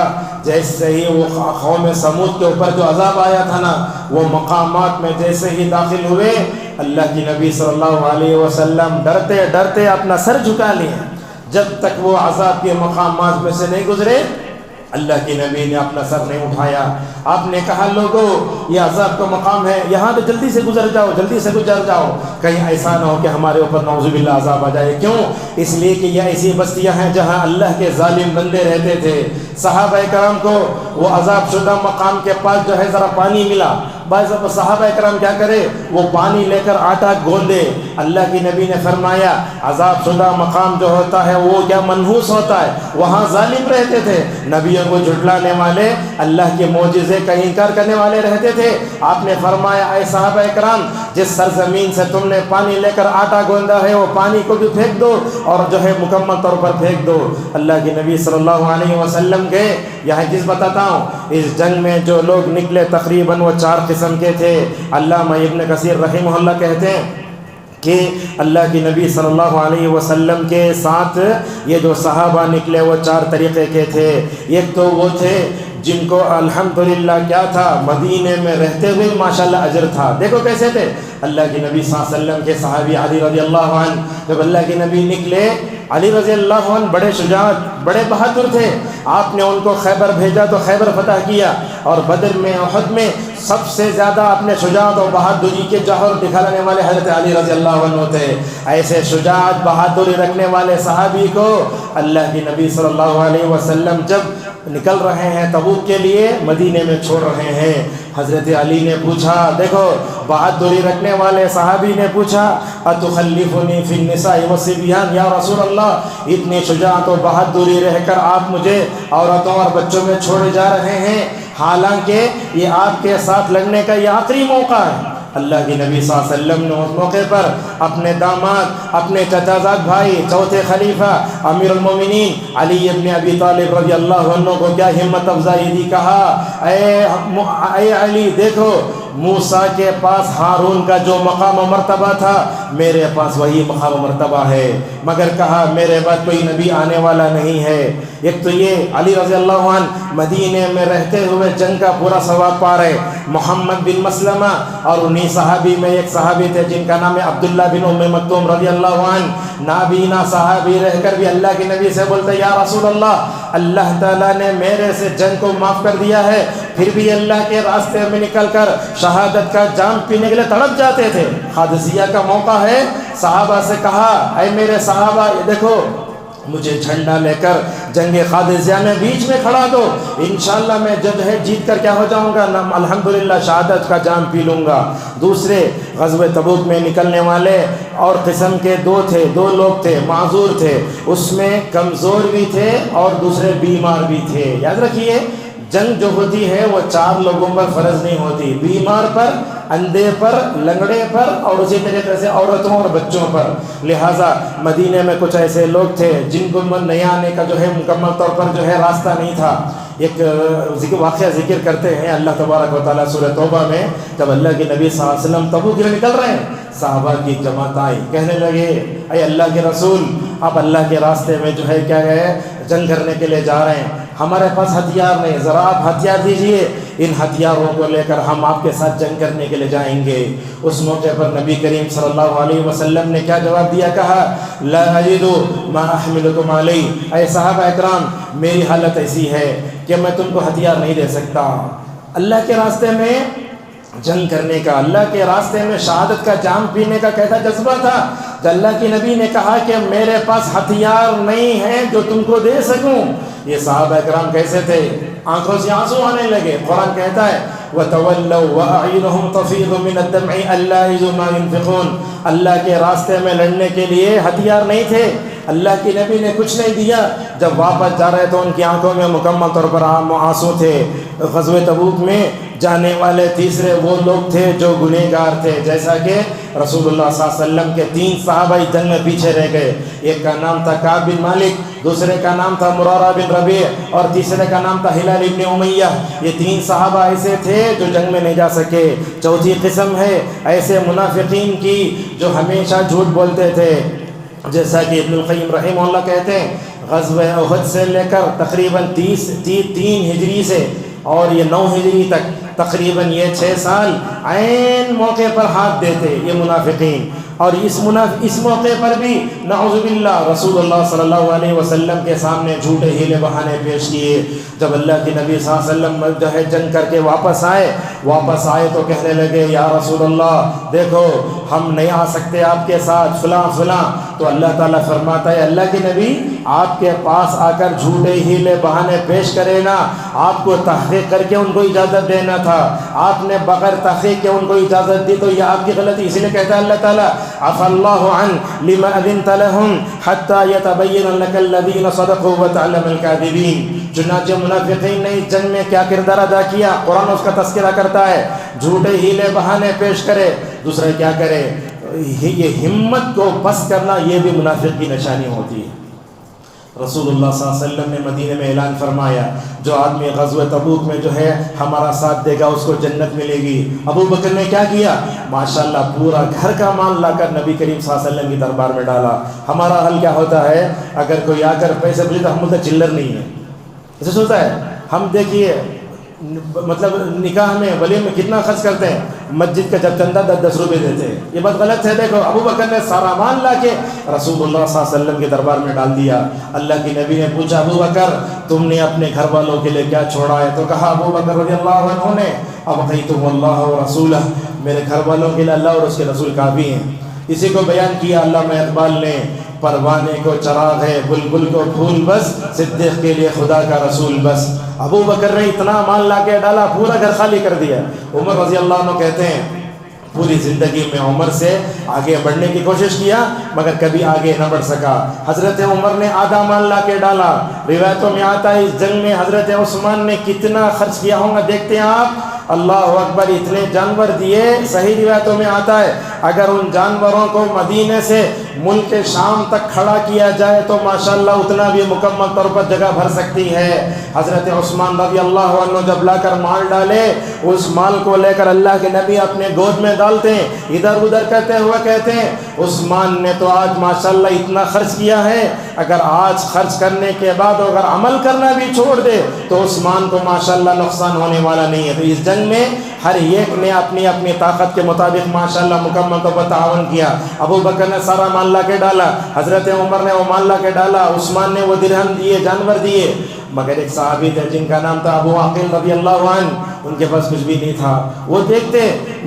جیسے ہی وہ قوم سمود کے اوپر جو عذاب آیا تھا نا، وہ مقامات میں جیسے ہی داخل ہوئے، اللہ کی نبی صلی اللہ علیہ وسلم ڈرتے اپنا سر جھکا لیے. جب تک وہ عذاب کے مقامات میں سے نہیں گزرے، اللہ کے نبی نے اپنا سر نہیں اٹھایا. آپ نے کہا لوگوں یہ عذاب کا مقام ہے، یہاں تو جلدی سے گزر جاؤ، کہیں ایسا نہ ہو کہ ہمارے اوپر نعوذ باللہ عذاب آ جائے. کیوں؟ اس لیے کہ یہ ایسی بستیاں ہیں جہاں اللہ کے ظالم بندے رہتے تھے. صحابہ کرام کو وہ عذاب شدہ مقام کے پاس جو ہے ذرا پانی ملا، بعض صحابہ کرام کیا کرے؟ وہ پانی لے کر آٹا گوندے. اللہ کی نبی نے فرمایا عذاب شدہ مقام جو ہوتا ہے وہ کیا منحوس ہوتا ہے، وہاں ظالم رہتے تھے، نبیوں کو جھٹلانے والے، اللہ کے معجزے کا انکار کرنے والے رہتے تھے. آپ نے فرمایا اے صحابہ کرام، جس سرزمین سے تم نے پانی لے کر آٹا گوندا ہے وہ پانی کو بھی پھینک دو اور جو ہے مکمل طور پر پھینک دو. اللہ کے نبی صلی اللہ علیہ وسلم گئے. یہاں چیز بتاتا ہوں، اس جنگ میں جو لوگ نکلے تقریباً وہ 4 قسم کے تھے. علامہ ابن کثیر رحمہ اللہ کہتے ہیں کہ اللہ کی نبی صلی اللہ علیہ وسلم کے ساتھ یہ جو صحابہ نکلے وہ 4 طریقے کے تھے. ایک تو وہ تھے جن کو الحمدللہ کیا تھا، مدینے میں رہتے ہوئے ماشاءاللہ اجر تھا. دیکھو کیسے تھے اللہ کے نبی صلی اللہ علیہ وسلم کے صحابی علی رضی اللہ عنہ. جب اللہ کے نبی نکلے، علی رضی اللہ عنہ بڑے شجاع، بڑے بہادر تھے. آپ نے ان کو خیبر بھیجا تو خیبر فتح کیا، اور بدر میں، احد میں سب سے زیادہ اپنے شجاعت اور بہادری کے جوہر دکھانے والے حضرت علی رضی اللہ عنہ تھے. ایسے شجاعت بہادری رکھنے والے صحابی کو اللہ کے نبی صلی اللہ علیہ وسلم جب نکل رہے ہیں تبوک کے لیے، مدینے میں چھوڑ رہے ہیں، حضرت علی نے پوچھا، دیکھو بہادری رکھنے والے صحابی نے پوچھا اتخلفنی فی النساء والصبیان، یا رسول اللہ اتنی شجاعت و بہادری رہ کر آپ مجھے عورتوں اور بچوں میں چھوڑے جا رہے ہیں، حالانکہ یہ آپ کے ساتھ لڑنے کا یہ آخری موقع ہے. اللہ کے نبی صلی اللہ علیہ وسلم نے اس موقع پر اپنے داماد، اپنے چچا زاد بھائی، چوتھے خلیفہ امیر المومنین علی ابن ابی طالب رضی اللہ عنہ کو کیا ہمت افزائی دی. کہا اے علی، دیکھو موسیٰ کے پاس ہارون کا جو مقام و مرتبہ تھا میرے پاس وہی مقام و مرتبہ ہے، مگر کہا میرے بعد کوئی نبی آنے والا نہیں ہے. ایک تو یہ علی رضی اللہ عنہ مدینے میں رہتے ہوئے جنگ کا پورا ثواب پا رہے. محمد بن مسلمہ اور انہی صحابی میں ایک صحابی تھے جن کا نام ہے عبداللہ بن ام مکتوم رضی اللہ عنہ، نابینا صحابی رہ کر بھی اللہ کے نبی سے بولتے یا رسول اللہ تعالیٰ نے میرے سے جنگ کو معاف کر دیا ہے، پھر بھی اللہ کے راستے میں نکل کر شہادت کا جام پینے کے لیے تڑپ جاتے تھے. قادسیہ کا موقع ہے، صحابہ سے کہا اے میرے صحابہ، یہ دیکھو مجھے جھنڈا لے کر جنگ قادسیہ میں بیچ میں کھڑا دو، انشاءاللہ میں جب ہے جیت کر کیا ہو جاؤں گا، الحمدللہ شہادت کا جام پی لوں گا. دوسرے غزوہ تبوک میں نکلنے والے اور قسم کے دو لوگ تھے، معذور تھے، اس میں کمزور بھی تھے اور دوسرے بیمار بھی تھے. یاد رکھیے جنگ جو ہوتی ہے وہ 4 لوگوں پر فرض نہیں ہوتی، بیمار پر، اندھے پر، لنگڑے پر اور اسی طریقے سے عورتوں اور بچوں پر. لہٰذا مدینے میں کچھ ایسے لوگ تھے جن کو نئے آنے کا جو ہے مکمل طور پر جو ہے راستہ نہیں تھا. ایک واقعہ ذکر کرتے ہیں اللہ تبارک و تعالیٰ سورہ توبہ میں، جب اللہ کے نبی صلی اللہ علیہ وسلم تبوک کے لیے نکل رہے ہیں، صحابہ کی جماعت آئی، کہنے لگے اے اللہ کے رسول، آپ اللہ کے راستے میں جو ہے کیا ہے جنگ کرنے کے لیے جا رہے ہیں، ہمارے پاس ہتھیار نہیں، ذرا آپ ہتھیار دیجئے. ان ہتھیاروں کو لے کر ہم آپ کے ساتھ جنگ کرنے کے لیے جائیں گے۔ اس موقع پر نبی کریم صلی اللہ علیہ وسلم نے کیا جواب دیا؟ کہا لا اجد ما احملکم علیہ، اے صحابہ اکرام میری حالت ایسی ہے کہ میں تم کو ہتھیار نہیں دے سکتا۔ اللہ کے راستے میں جنگ کرنے کا، اللہ کے راستے میں شہادت کا جام پینے کا کیسا جذبہ تھا کہ اللہ کی نبی نے کہا کہ میرے پاس ہتھیار نہیں ہے جو تم کو دے سکوں۔ یہ صحابہ اکرام کیسے تھے؟ آنکھوں سے آنسو آنے لگے۔ قرآن کہتا ہے وَتَوَلَّوْا وَأَعْيُنُهُمْ تَفِيضُ مِنَ الدَّمْعِ أَلَّا يَجِدُوا مَا يُنْفِقُونَ۔ اللہ کے راستے میں لڑنے کے لیے ہتھیار نہیں تھے، اللہ کی نبی نے کچھ نہیں دیا۔ جب واپس جا رہے تو ان کی آنکھوں میں مکمل طور پر آنسو تھے۔ غزوہ تبوک میں جانے والے تیسرے وہ لوگ تھے جو گنہگار تھے، جیسا کہ رسول اللہ صلی اللہ علیہ وسلم کے 3 صحابہ جنگ میں پیچھے رہ گئے۔ ایک کا نام تھا کعب بن مالک، دوسرے کا نام تھا مرارہ بن ربیع، اور تیسرے کا نام تھا ہلال ابن امیہ۔ یہ 3 صحابہ ایسے تھے جو جنگ میں نہیں جا سکے۔ چوتھی قسم ہے ایسے منافقین کی جو ہمیشہ جھوٹ بولتے تھے، جیسا کہ ابن القیم رحمہ اللہ کہتے ہیں غزوہ احد سے لے کر تقریباً 3 ہجری سے اور یہ 9 ہجری تک تقریباً یہ 6 سال عین موقع پر ہاتھ دیتے یہ منافقین، اور اس موقع پر بھی نعوذ باللہ رسول اللہ صلی اللہ علیہ وسلم کے سامنے جھوٹے ہیلے بہانے پیش کیے۔ جب اللہ کی نبی صلی اللہ علیہ وسلم جو ہے جنگ کر کے واپس آئے تو کہنے لگے یا رسول اللہ دیکھو ہم نہیں آ سکتے آپ کے ساتھ فلاں فلاں۔ تو اللہ تعالیٰ فرماتا ہے اللہ کے نبی آپ کے پاس آ کر جھوٹے ہیلے بہانے پیش کرے نا، آپ کو تحقیق کر کے ان کو اجازت دینا تھا، آپ نے بغیر تحقیق کے ان کو اجازت دی تو یہ آپ کی غلطی۔ اسی لیے کہتا ہے اللہ تعالیٰ عفا اللہ عن لما اذنت لهم حتى يتبين لك الذين صدقوا وتعلم الكاذبين۔ چنانچہ منافقین نے اس جنگ میں کیا کردار ادا کیا؟ قرآن اس کا تذکرہ کرتا ہے، جھوٹے ہیلے بہانے پیش کرے، دوسرے کیا کرے؟ یہ ہمت کو بس کرنا یہ بھی منافق کی نشانی ہوتی ہے۔ رسول اللہ صلی اللہ علیہ وسلم نے مدینے میں اعلان فرمایا جو آدمی غزوہ تبوک میں جو ہے ہمارا ساتھ دے گا اس کو جنت ملے گی۔ ابو بکر نے کیا کیا؟ ماشاءاللہ پورا گھر کا مال لا کر نبی کریم صلی اللہ علیہ وسلم کی دربار میں ڈالا۔ ہمارا حل کیا ہوتا ہے؟ اگر کوئی آ کر پیسے پوچھے تو ہم بولتے چلر نہیں ہے، ایسے ہوتا ہے۔ ہم دیکھیے مطلب نکاح میں ولی میں کتنا خرچ کرتے ہیں، مسجد کا جب چندہ 10 روپے دیتے ہیں، یہ بات غلط ہے۔ دیکھو ابو بکر نے سارا مال لا کے رسول اللہ صلی اللہ علیہ وسلم کے دربار میں ڈال دیا۔ اللہ کی نبی نے پوچھا ابو بکر تم نے اپنے گھر والوں کے لیے کیا چھوڑا ہے؟ تو کہا ابو بکر رضی اللہ عنہ نے ابقیتم اللہ و رسولہ، میرے گھر والوں کے لیے اللہ اور اس کے رسول کافی ہیں۔ اسی کو بیان کیا علامہ اقبال نے، پروانے کو چراغ ہے بلبل کو پھول بس، صدیق کے لیے خدا کا رسول بس۔ ابو بکر نے اتنا مال لا کے ڈالا، پورا گھر خالی کر دیا۔ عمر رضی اللہ عنہ کہتے ہیں پوری زندگی میں عمر سے آگے بڑھنے کی کوشش کیا مگر کبھی آگے نہ بڑھ سکا۔ حضرت عمر نے آدھا مال لا کے ڈالا۔ روایتوں میں آتا ہے اس جنگ میں حضرت عثمان نے کتنا خرچ کیا ہوگا دیکھتے ہیں آپ، اللہ اکبر، اتنے جانور دیے۔ صحیح روایتوں میں آتا ہے اگر ان جانوروں کو مدینے سے ملک شام تک کھڑا کیا جائے تو ماشاءاللہ اتنا بھی مکمل طور پر جگہ بھر سکتی ہے۔ حضرت عثمان رضی اللہ عنہ جب لا کر مال ڈالے اس مال کو لے کر اللہ کے نبی اپنے گود میں ڈالتے ہیں، ادھر ادھر کرتے ہوئے کہتے ہیں عثمان نے تو آج ماشاءاللہ اتنا خرچ کیا ہے، اگر آج خرچ کرنے کے بعد اگر عمل کرنا بھی چھوڑ دے تو عثمان کو ماشاءاللہ نقصان ہونے والا نہیں ہے۔ تو اس جنگ میں ہر ایک نے اپنی اپنی طاقت کے مطابق ماشاءاللہ مکمل طور پر تعاون کیا۔ ابو بکر نے سارا مال لا کے ڈالا، حضرت عمر نے وہ مال لا کے ڈالا، عثمان نے وہ درہم دیے، جانور دیے، مگر ایک صحابی تھے جن کا نام تھا ابو عقیل رضی اللہ عنہ، ان کے پاس کچھ بھی نہیں تھا۔ وہ دیکھتے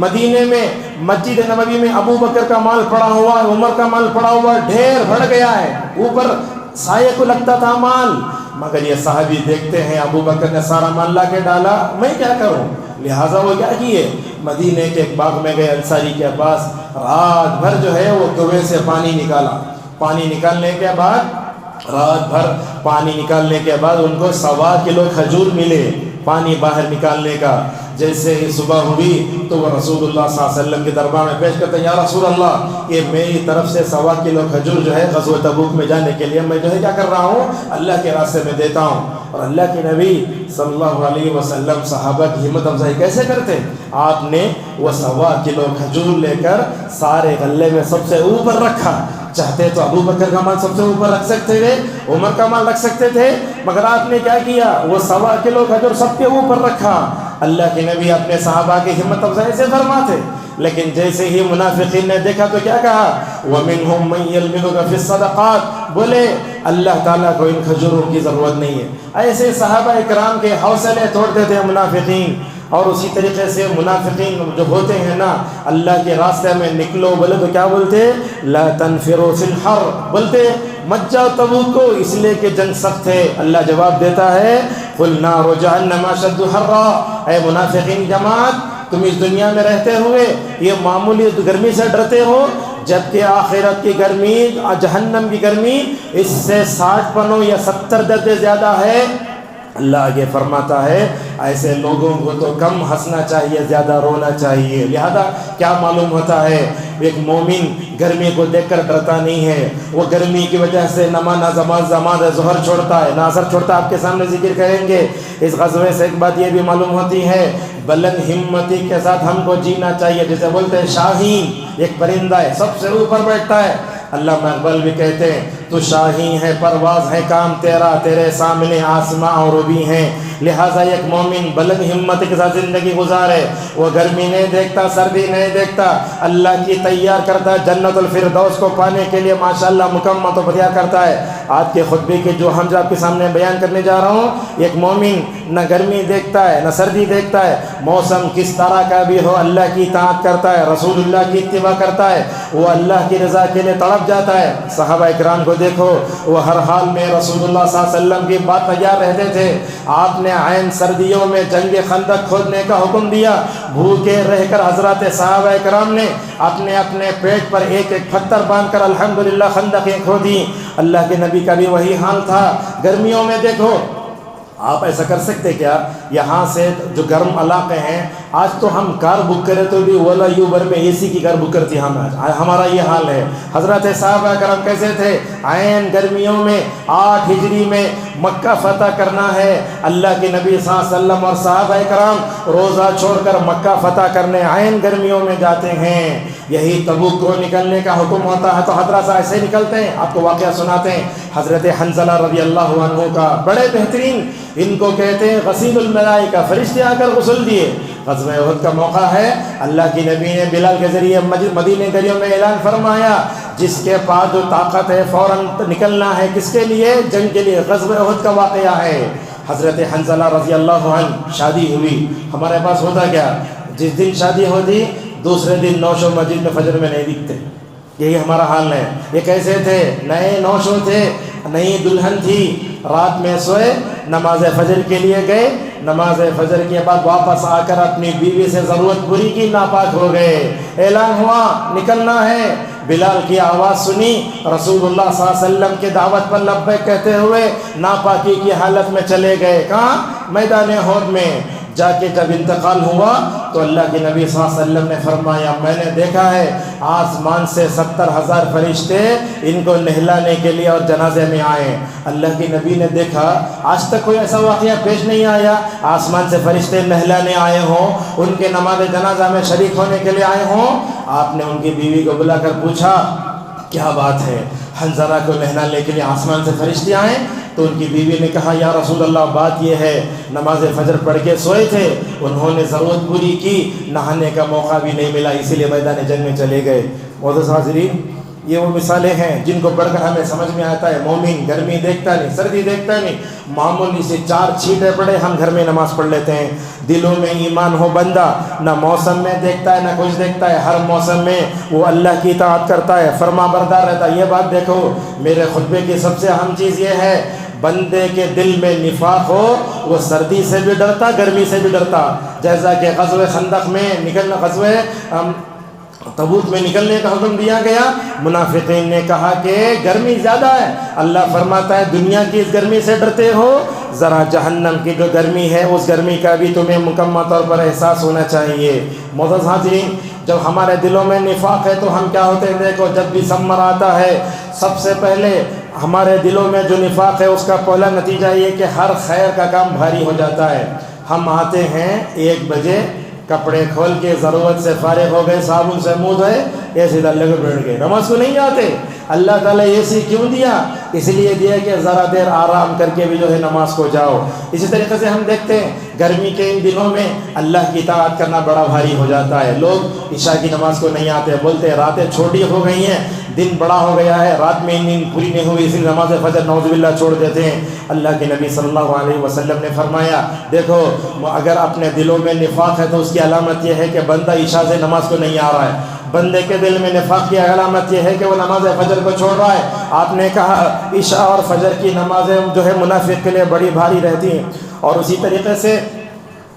مدینے میں مسجد نبوی میں ابو بکر کا مال پڑا ہوا ہے، عمر کا مال پڑا ہوا ہے، ڈھیر بڑھ گیا ہے، اوپر سائے کو لگتا تھا مال، مگر یہ صحابی دیکھتے ہیں ابو بکر نے سارا مال لا کے ڈالا، میں کیا کروں؟ لہٰذا وہ کیا کیے، مدینے کے ایک باغ میں گئے انصاری کے پاس، رات بھر جو ہے وہ کنویں سے پانی نکالا۔ پانی نکالنے کے بعد رات بھر پانی نکالنے کے بعد ان کو 1.25 کلو کھجور ملے پانی باہر نکالنے کا۔ جیسے ہی صبح ہوئی تو وہ رسول اللہ صلی اللہ علیہ وسلم کے دربار میں پیش کرتے ہیں، یا رسول اللہ یہ میری طرف سے 1.25 کلو کھجور جو ہے غزوہ تبوک میں جانے کے لیے میں جو ہے کیا کر رہا ہوں، اللہ کے راستے میں دیتا ہوں۔ اور اللہ کے نبی صلی اللہ علیہ وسلم صحابہ کی ہمت افزائی کیسے کرتے؟ آپ نے وہ 1.25 کلو کھجور لے کر سارے غلے میں سب سے اوپر رکھا۔ چاہتے تو ابو بکر کا مال سب سے اوپر رکھ سکتے تھے، عمر کا مال رکھ سکتے تھے، مگر آپ نے کیا کیا، وہ 1.25 کلو کھجور سب کے اوپر رکھا۔ اللہ کے نبی اپنے صحابہ کی ہمت افزائی سے فرماتے، لیکن جیسے ہی منافقین نے دیکھا تو کیا کہا؟ وَمِنْهُمْ مَنْ يَلْمِزُكَ فِي الصَّدَقَاتِ، بولے اللہ تعالیٰ کو ان کھجوروں کی ضرورت نہیں ہے۔ ایسے صحابہ اکرام کے حوصلے توڑتے تھے منافقین، اور اسی طریقے سے منافقین جو ہوتے ہیں نا، اللہ کے راستے میں نکلو بولے تو کیا بولتے؟ لا تنفروا فی الحر، بولتے مت جاؤ تبوک کو، اس لیے کہ جنگ سخت ہے۔ اللہ جواب دیتا ہے قُلْ نَارُ جَهَنَّمَ أَشَدُّ حَرًّا، اے منافقین جماعت، تم اس دنیا میں رہتے ہوئے یہ معمولی گرمی سے ڈرتے ہو، جبکہ آخرت کی گرمی، جہنم کی گرمی اس سے 60 پنوں یا 70 درجے زیادہ ہے۔ اللہ آگے فرماتا ہے ایسے لوگوں کو تو کم ہنسنا چاہیے، زیادہ رونا چاہیے۔ لہذا کیا معلوم ہوتا ہے؟ ایک مومن گرمی کو دیکھ کر ڈرتا نہیں ہے، وہ گرمی کی وجہ سے نماز ظہر چھوڑتا ہے، نہ اثر چھوڑتا ہے۔ آپ کے سامنے ذکر کریں گے اس غزوے سے ایک بات یہ بھی معلوم ہوتی ہے، بلند ہمتی کے ساتھ ہم کو جینا چاہیے۔ جسے بولتے ہیں شاہین، ایک پرندہ ہے سب سے اوپر بیٹھتا ہے، علامہ اقبال بھی کہتے ہیں تو شاہین ہے، پرواز ہے کام تیرا، تیرے سامنے آسماں اور بھی ہیں۔ لہٰذا ایک مومن بلند ہمت کے ساتھ زندگی گزارے، وہ گرمی نہیں دیکھتا، سردی نہیں دیکھتا، اللہ کی تیار کرتا جنت الفردوس کو پانے کے لیے ماشاءاللہ مکمل تو تیار کرتا ہے۔ آج کے خطبے کے جو ہم آپ کے سامنے بیان کرنے جا رہا ہوں، ایک مومن نہ گرمی دیکھتا ہے نہ سردی دیکھتا ہے، موسم کس طرح کا بھی ہو اللہ کی اطاعت کرتا ہے، رسول اللہ کی اتباع کرتا ہے، وہ اللہ کی رضا کے لیے تڑپ جاتا ہے۔ صحابہ اکرام کو دیکھو، وہ ہر حال میں رسول اللہ صلی اللہ علیہ وسلم کی بات تیار رہتے تھے۔ آپ نے عین سردیوں میں جنگ خندق کھودنے کا حکم دیا، بھوکے رہ کر حضرات صحابہ اکرام نے اپنے اپنے پیٹ پر ایک ایک پتھر باندھ کر الحمدللہ خندقیں کھودی۔ اللہ کے نبی کا بھی وہی حال تھا۔ گرمیوں میں دیکھو، آپ ایسا کر سکتے کیا؟ یہاں سے جو گرم علاقے ہیں، آج تو ہم کار بک کرے تو بھی اولا یوبر میں اے سی کی کار بک کرتی ہم، ہمارا یہ حال ہے۔ حضرت صحابہ کرام کیسے تھے؟ عین گرمیوں میں 8 ہجری میں مکہ فتح کرنا ہے، اللہ کے نبی صلی اللہ علیہ وسلم اور صحابہ کرام روزہ چھوڑ کر مکہ فتح کرنے عین گرمیوں میں جاتے ہیں۔ یہی تبوک کو نکلنے کا حکم ہوتا ہے تو حضرات ایسے نکلتے ہیں۔ آپ کو واقعہ سناتے ہیں حضرت حنظلہ رضی اللہ عنہ کا، بڑے بہترین، ان کو کہتے ہیں غسیل الملائکہ، فرشتے آ کر غسل دیے۔ غزوہ احد کا موقع ہے، اللہ کی نبی نے بلال کے ذریعے مدینہ گلیوں میں اعلان فرمایا جس کے پاس جو طاقت ہے فوراً نکلنا ہے، کس کے لیے؟ جنگ کے لیے۔ غزوہ احد کا واقعہ ہے، حضرت حنظلہ رضی اللہ عنہ شادی ہوئی۔ ہمارے پاس ہوتا کیا، جس دن شادی ہوتی دوسرے دن نوشو مسجد میں فجر میں نہیں دکھتے، یہی ہمارا حال ہے۔ یہ کیسے تھے؟ نئے نوشو تھے، نئی دلہن تھی، رات میں سوئے، نماز فجر کے لیے گئے، نماز فجر کے بعد واپس آ کر اپنی بیوی سے ضرورت پوری کی، ناپاک ہو گئے۔ اعلان ہوا نکلنا ہے، بلال کی آواز سنی، رسول اللہ صلی اللہ علیہ وسلم کی دعوت پر لبیک کہتے ہوئے ناپاکی کی حالت میں چلے گئے۔ کہاں؟ میدان احد میں۔ جا کے جب انتقال ہوا تو اللہ کے نبی صلی اللہ علیہ وسلم نے فرمایا میں نے دیکھا ہے آسمان سے 70,000 فرشتے ان کو نہلانے کے لیے اور جنازے میں آئے۔ اللہ کے نبی نے دیکھا آج تک کوئی ایسا واقعہ پیش نہیں آیا آسمان سے فرشتے نہلانے آئے ہوں، ان کے نماز جنازہ میں شریک ہونے کے لیے آئے ہوں۔ آپ نے ان کی بیوی کو بلا کر پوچھا کیا بات ہے، حنظلہ کو نہلانے کے لیے آسمان سے فرشتے آئے؟ تو ان کی بیوی نے کہا یا رسول اللہ بات یہ ہے نماز فجر پڑھ کے سوئے تھے، انہوں نے ضرورت پوری کی، نہانے کا موقع بھی نہیں ملا، اسی لیے میدان جنگ میں چلے گئے۔ معزز حاضرین، یہ وہ مثالیں ہیں جن کو پڑھ کر ہمیں سمجھ میں آتا ہے مومن گرمی دیکھتا نہیں، سردی دیکھتا نہیں، معمولی سے 4 چھینٹے پڑے ہم گھر میں نماز پڑھ لیتے ہیں۔ دلوں میں ایمان ہو بندہ، نہ موسم میں دیکھتا ہے نہ کچھ دیکھتا ہے، ہر موسم میں وہ اللہ کی اطاعت کرتا ہے، فرما بردار رہتا ہے۔ یہ بات دیکھو، میرے خطبے کی سب سے اہم چیز یہ ہے بندے کے دل میں نفاق ہو، وہ سردی سے بھی ڈرتا، گرمی سے بھی ڈرتا۔ جیسا کہ غزوہ خندق میں نکلنا، غزوہ تبوک میں نکلنے کا حکم دیا گیا، منافقین نے کہا کہ گرمی زیادہ ہے، اللہ فرماتا ہے دنیا کی اس گرمی سے ڈرتے ہو، ذرا جہنم کی جو گرمی ہے اس گرمی کا بھی تمہیں مکمل طور پر احساس ہونا چاہیے۔ معزز حاضرین، جب ہمارے دلوں میں نفاق ہے تو ہم کیا ہوتے ہیں؟ دیکھو جب بھی سمر آتا ہے سب سے پہلے ہمارے دلوں میں جو نفاق ہے اس کا پہلا نتیجہ یہ کہ ہر خیر کا کام بھاری ہو جاتا ہے۔ ہم آتے ہیں 1 بجے، کپڑے کھول کے ضرورت سے فارغ ہو گئے، صابن سے منہ دھوئے، ایسے ڈالے کے بیٹھ گئے، نماز کو نہیں آتے۔ اللہ تعالیٰ اے کیوں دیا؟ اس لیے دیا کہ ذرا دیر آرام کر کے بھی جو ہے نماز کو جاؤ۔ اسی طریقے سے ہم دیکھتے ہیں گرمی کے ان دنوں میں اللہ کی اطاعت کرنا بڑا بھاری ہو جاتا ہے. لوگ عشاء کی نماز کو نہیں آتے، بولتے ہیں راتیں چھوٹی ہو گئی ہیں، دن بڑا ہو گیا ہے، رات میں نیند پوری نہیں ہوئی، اس لیے نماز فجر نعوذ باللہ چھوڑ دیتے ہیں. اللہ کے نبی صلی اللہ علیہ وسلم نے فرمایا دیکھو اگر اپنے دلوں میں نفاق ہے تو اس کی علامت یہ ہے کہ بندہ عشاء سے نماز کو نہیں آ رہا ہے. بندے کے دل میں نفاق کی علامت یہ ہے کہ وہ نماز فجر کو چھوڑ رہا ہے. آپ نے کہا عشاء اور فجر کی نمازیں جو ہے منافق کے لیے بڑی بھاری رہتی ہیں. اور اسی طریقے سے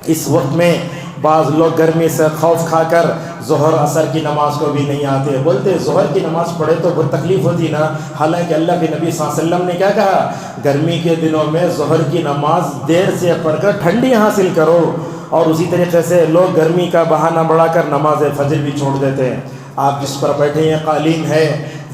اس وقت میں بعض لوگ گرمی سے خوف کھا کر ظہر عصر کی نماز کو بھی نہیں آتے، بولتے ظہر کی نماز پڑھے تو بہت تکلیف ہوتی نا. حالانکہ اللہ کے نبی صلی اللہ علیہ وسلم نے کیا کہا، گرمی کے دنوں میں ظہر کی نماز دیر سے پڑھ کر ٹھنڈی حاصل کرو. اور اسی طریقے سے لوگ گرمی کا بہانہ بڑھا کر نماز فجر بھی چھوڑ دیتے ہیں. آپ جس پر بیٹھے ہیں قالین ہے،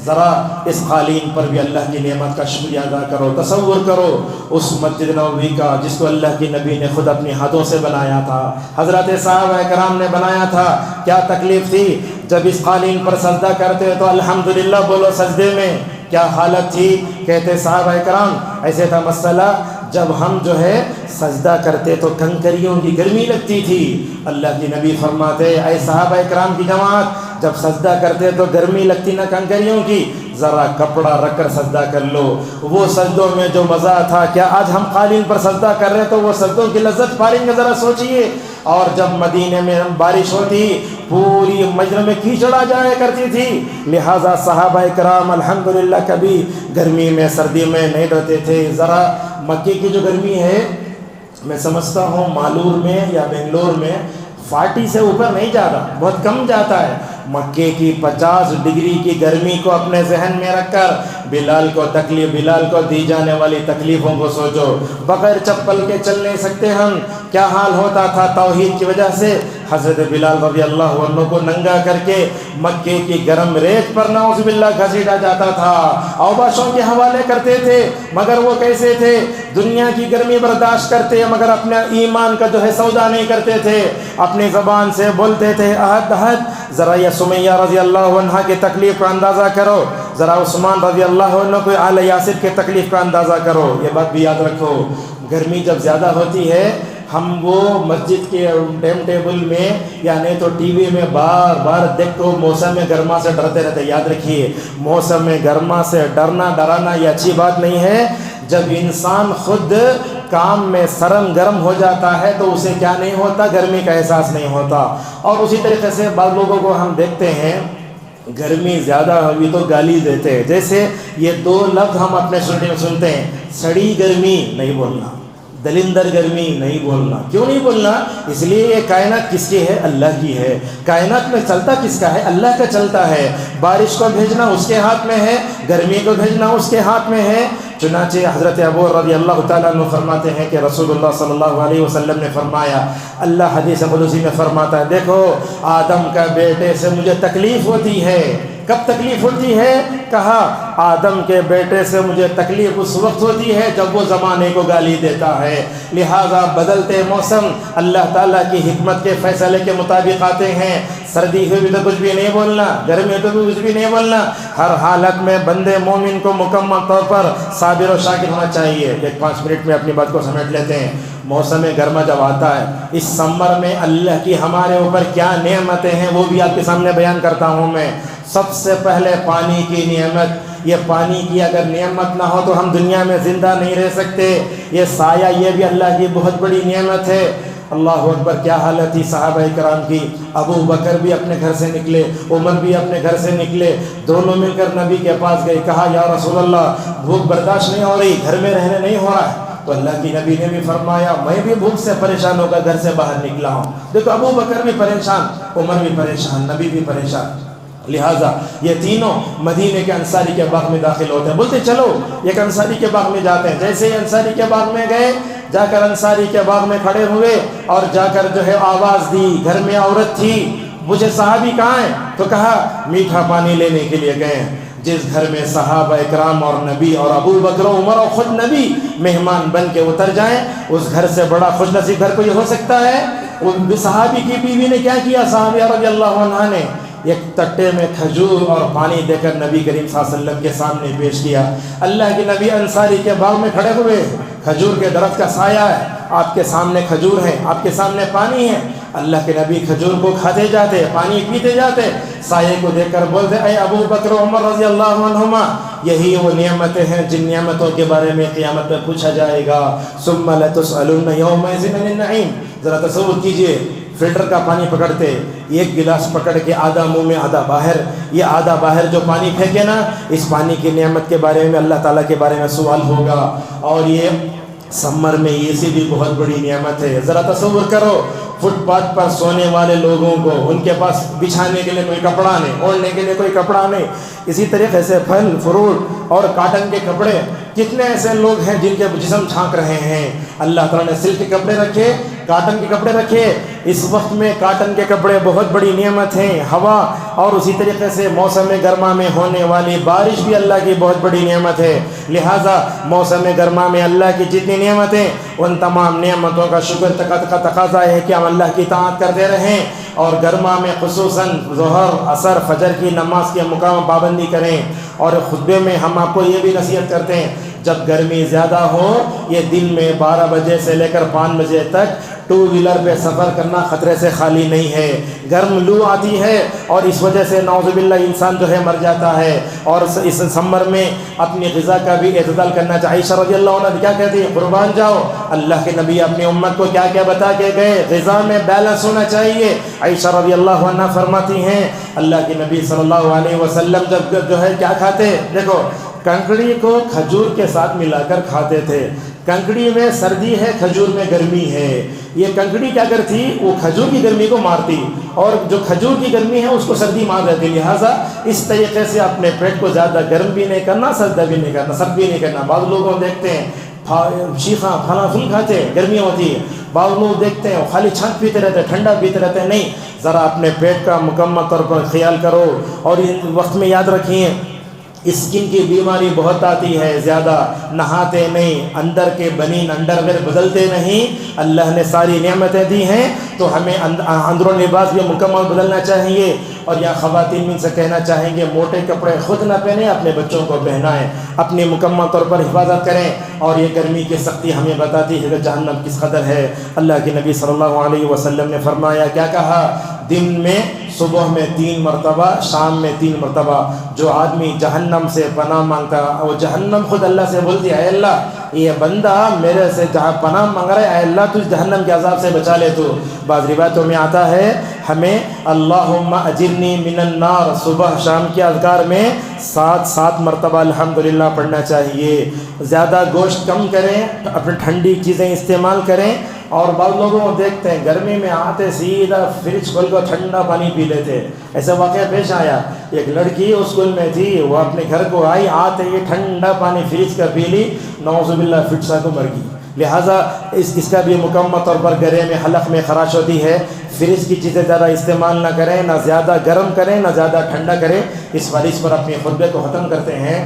ذرا اس قالین پر بھی اللہ کی نعمت کا شکریہ ادا کرو. تصور کرو اس مسجد نبوی کا جس کو اللہ کے نبی نے خود اپنی ہاتھوں سے بنایا تھا، حضرت صحابہ کرام نے بنایا تھا. کیا تکلیف تھی جب اس قالین پر سجدہ کرتے تو الحمدللہ بولو سجدے میں کیا حالت تھی. کہتے صحابہ کرام ایسے تھا مسئلہ جب ہم جو ہے سجدہ کرتے تو کنکریوں کی گرمی لگتی تھی. اللہ کی نبی فرماتے اے صحابہ کرام کی جماعت جب سجدہ کرتے تو گرمی لگتی نہ کنکریوں کی، ذرا کپڑا رکھ کر سجدہ کر لو. وہ سجدوں میں جو مزہ تھا کیا آج ہم قالین پر سجدہ کر رہے تو وہ سجدوں کی لذت پا لیں گے، ذرا سوچئے. اور جب مدینے میں بارش ہوتی پوری مسجد میں کیچڑ آ جایا کرتی تھی، لہٰذا صحابہ کرام الحمدللہ کبھی گرمی میں سردی میں نہیں ڈرتے تھے. ذرا مکے کی جو گرمی ہے میں سمجھتا ہوں مالور میں یا بنگلور میں 40 سے اوپر نہیں جاتا، بہت کم جاتا ہے. مکے کی 50 ڈگری کی گرمی کو اپنے ذہن میں رکھ کر بلال کو دی جانے والی تکلیفوں کو سوچو. بغیر چپل کے چل نہیں سکتے ہم، کیا حال ہوتا تھا توحید کی وجہ سے. حضرت بلال رضی اللہ عنہ کو ننگا کر کے مکے کی گرم ریت پر نعوذ باللہ گھسیٹا جاتا تھا، اوباشوں کے حوالے کرتے تھے. مگر وہ کیسے تھے، دنیا کی گرمی برداشت کرتے مگر اپنا ایمان کا جو ہے سودا نہیں کرتے تھے. اپنی زبان سے بولتے تھے احد احد. ذرا یہ سمیہ رضی اللہ عنہ کی تکلیف کا اندازہ کرو، ذرا عثمان رضی اللہ عنہ کو آل یاسر کی تکلیف کا اندازہ کرو. یہ بات بھی یاد رکھو گرمی جب زیادہ ہوتی ہے ہم وہ مسجد کے ٹائم ٹیبل میں یا نہیں تو ٹی وی میں بار بار دیکھو موسم گرما سے ڈرتے رہتے. یاد رکھیے موسم گرما سے ڈرانا یہ اچھی بات نہیں ہے. جب انسان خود کام میں سرم گرم ہو جاتا ہے تو اسے کیا نہیں ہوتا، گرمی کا احساس نہیں ہوتا. اور اسی طریقے سے بعض لوگوں کو ہم دیکھتے ہیں گرمی زیادہ ہوئی تو گالی دیتے ہیں. جیسے یہ 2 لفظ ہم اپنے سننے میں سنتے ہیں، سڑی گرمی نہیں بولنا، دلندر گرمی نہیں بولنا. کیوں نہیں بولنا؟ اس لیے یہ کائنات کس کی ہے، اللہ کی ہے. کائنات میں چلتا کس کا ہے، اللہ کا چلتا ہے. بارش کو بھیجنا اس کے ہاتھ میں ہے، گرمی کو بھیجنا اس کے ہاتھ میں ہے. چنانچہ حضرت ابو رضی اللہ تعالیٰ عنہ فرماتے ہیں کہ رسول اللہ صلی اللہ علیہ وسلم نے فرمایا، اللہ حدیث قدسی میں فرماتا ہے دیکھو آدم کا بیٹے سے مجھے تکلیف ہوتی ہے. کب تکلیف ہوتی ہے؟ کہا آدم کے بیٹے سے مجھے تکلیف اس وقت ہوتی ہے جب وہ زمانے کو گالی دیتا ہے. لہٰذا بدلتے موسم اللہ تعالیٰ کی حکمت کے فیصلے کے مطابق آتے ہیں. سردی ہوئی تو کچھ بھی نہیں بولنا، گرمی تو کچھ بھی نہیں بولنا. ہر حالت میں بندے مومن کو مکمل طور پر صابر و شاکر ہونا چاہیے. 5 منٹ میں اپنی بات کو سمیٹ لیتے ہیں. موسم گرما جب آتا ہے اس سمر میں اللہ کی ہمارے اوپر کیا نعمتیں ہیں وہ بھی آپ کے سامنے بیان کرتا ہوں میں. سب سے پہلے پانی کی نعمت. یہ پانی کی اگر نعمت نہ ہو تو ہم دنیا میں زندہ نہیں رہ سکتے. یہ سایہ یہ بھی اللہ کی بہت بڑی نعمت ہے. اللہ اکبر، کیا حالت تھی صحابہ کرام کی. ابو بکر بھی اپنے گھر سے نکلے، عمر بھی اپنے گھر سے نکلے، دونوں مل کر نبی کے پاس گئے. کہا یا رسول اللہ بھوک برداشت نہیں ہو رہی، گھر میں رہنے نہیں ہو رہا ہے. تو اللہ کی نبی نے بھی فرمایا میں بھی بھوک سے پریشان ہو کر گھر سے باہر نکلا ہوں. دیکھو ابو بکر بھی پریشان، عمر بھی پریشان، نبی بھی پریشان. لہٰذا یہ تینوں مدینے کے انصاری کے باغ میں داخل ہوتے ہیں. بولتے چلو ایک انصاری کے باغ میں جاتے ہیں. جیسے ہی انصاری کے باغ میں گئے، جا کر انصاری کے باغ میں کھڑے ہوئے اور جا کر جو ہے آواز دی. گھر میں عورت تھی، مجھے صحابی کہاں ہیں؟ تو کہا میٹھا پانی لینے کے لیے گئے. جس گھر میں صحابہ اکرام اور نبی اور ابو بکر و عمر اور خود نبی مہمان بن کے اتر جائیں، اس گھر سے بڑا خوش نصیب گھر کوئی ہو سکتا ہے؟ صحابی کی بیوی نے کیا کیا، صحابیہ رضی اللہ عنہ نے ایک تٹے میں کھجور اور پانی دے کر نبی کریم صلی اللہ علیہ وسلم کے سامنے پیش کیا. اللہ کے نبی انصاری کے باغ میں کھڑے ہوئے، کھجور کے درخت کا سایہ ہے، آپ کے سامنے کھجور ہے، آپ کے سامنے پانی ہے، اللہ کے نبی کھجور کو کھاتے جاتے، پانی پیتے جاتے، سائے کو دیکھ کر بولتے اے ابو بکر و عمر رضی اللہ عنہما، یہی وہ نعمتیں ہیں جن نعمتوں کے بارے میں قیامت میں پوچھا جائے گا، ثم لتسألن یومئذ عن النعیم۔ ذرا تصور کیجئے، فلٹر کا پانی پکڑتے، ایک گلاس پکڑ کے آدھا منہ میں آدھا باہر، یہ آدھا باہر جو پانی پھینکے نا، اس پانی کی نعمت کے بارے میں اللہ تعالیٰ کے بارے میں سوال ہوگا۔ اور یہ سمر میں اے سی بھی بہت بڑی نعمت ہے۔ ذرا تصور کرو، فٹ پاتھ پر سونے والے لوگوں کو ان کے پاس بچھانے کے لیے کوئی کپڑا نہیں، اوڑھنے کے لیے کوئی کپڑا نہیں، اسی طریقے سے پھل فروٹ اور کاٹن کے کپڑے، کتنے ایسے لوگ ہیں جن کے جسم چھانک رہے ہیں، اللہ تعالیٰ نے سلک کے کپڑے رکھے، کاٹن کے کپڑے رکھے۔ اس وقت میں کاٹن کے کپڑے بہت بڑی نعمت ہیں، ہوا اور اسی طریقے سے موسم گرما میں ہونے والی بارش بھی اللہ کی بہت بڑی نعمت ہے۔ لہٰذا موسم گرما میں اللہ کی جتنی نعمتیں، ان تمام نعمتوں کا شکر کا تقاضا ہے کہ ہم اللہ کی اطاعت کرتے رہیں، اور گرما میں خصوصاً ظہر عصر فجر کی نماز کے مقام پابندی کریں۔ اور خطبے میں ہم آپ کو یہ بھی نصیحت کرتے ہیں، جب گرمی زیادہ ہو، یہ دن میں 12 بجے سے لے کر 5 بجے تک ٹو ویلر پہ سفر کرنا خطرے سے خالی نہیں ہے۔ گرم لو آتی ہے اور اس وجہ سے نعوذ باللہ انسان جو ہے مر جاتا ہے۔ اور اس سمر میں اپنی غذا کا بھی اعتدال کرنا چاہیے۔ عائشہ رضی اللہ عنہ کیا کہتی ہے؟ قربان جاؤ، اللہ کے نبی اپنی امت کو کیا کیا بتا کے گئے، غذا میں بیلنس ہونا چاہیے۔ عائشہ رضی اللہ عنہ فرماتی ہیں اللہ کے نبی صلی اللہ علیہ وسلم جب جو ہے کیا کھاتے، دیکھو کنکڑی کو کھجور کے ساتھ ملا کر کھاتے تھے۔ کنکڑی میں سردی ہے، کھجور میں گرمی ہے۔ یہ کنکڑی کیا کرتی، وہ کھجور کی گرمی کو مارتی، اور جو کھجور کی گرمی ہے اس کو سردی مار دیتی۔ لہٰذا اس طریقے سے اپنے پیٹ کو زیادہ گرم بھی نہیں کرنا، سرد بھی نہیں کرنا، سرد بھی نہیں کرنا۔ بعض لوگوں دیکھتے ہیں شیخاں پھلا پھول کھاتے ہیں، گرمی ہوتی ہے۔ بعض لوگ دیکھتے ہیں وہ خالی چھنک پیتے رہتے ہیں، ٹھنڈا پیتے رہتے ہیں۔ نہیں، ذرا اپنے پیٹ کا مکمل طور پر خیال کرو۔ اور اس وقت میں یاد رکھیے، اسکن کی بیماری بہت آتی ہے، زیادہ نہاتے نہیں، اندر کے بنین انڈر ویئر بدلتے نہیں۔ اللہ نے ساری نعمتیں دی ہیں تو ہمیں اندرون لباس بھی مکمل بدلنا چاہیے۔ اور یا خواتین ان سے کہنا چاہیں گے موٹے کپڑے خود نہ پہنیں، اپنے بچوں کو پہنائیں، اپنی مکمل طور پر حفاظت کریں۔ اور یہ گرمی کی سختی ہمیں بتاتی ہے کہ جہنم کس قدر ہے۔ اللہ کے نبی صلی اللہ علیہ وسلم نے فرمایا، کیا کہا؟ دن میں صبح میں 3 مرتبہ، شام میں 3 مرتبہ جو آدمی جہنم سے پناہ مانگتا، وہ جہنم خود اللہ سے بولتی ہے، اے اللہ یہ بندہ میرے سے جہاں پناہ مانگ رہا ہے، اے اللہ تجھ جہنم کے عذاب سے بچا لے تو۔ بعض روایتوں میں آتا ہے ہمیں اللہم اجرنی من النار صبح شام کے اذکار میں 7 مرتبہ الحمدللہ پڑھنا چاہیے۔ زیادہ گوشت کم کریں، اپنی ٹھنڈی چیزیں استعمال کریں۔ اور بعض لوگوں کو دیکھتے ہیں گرمی میں آتے سیدھا فریج کھول کر ٹھنڈا پانی پی لیتے۔ ایسا واقعہ پیش آیا، ایک لڑکی اسکول میں تھی، وہ اپنے گھر کو آئی، آتے ہی ٹھنڈا پانی فریج کا پی لی، نعوذ باللہ فٹسا کو مر گئی۔ لہٰذا اس کا بھی مکمل طور پر گلے میں حلق میں خراش ہوتی ہے۔ فریج کی چیزیں زیادہ استعمال نہ کریں، نہ زیادہ گرم کریں نہ زیادہ ٹھنڈا کریں۔ اس حدیث پر اپنے خطبے کو ختم کرتے ہیں۔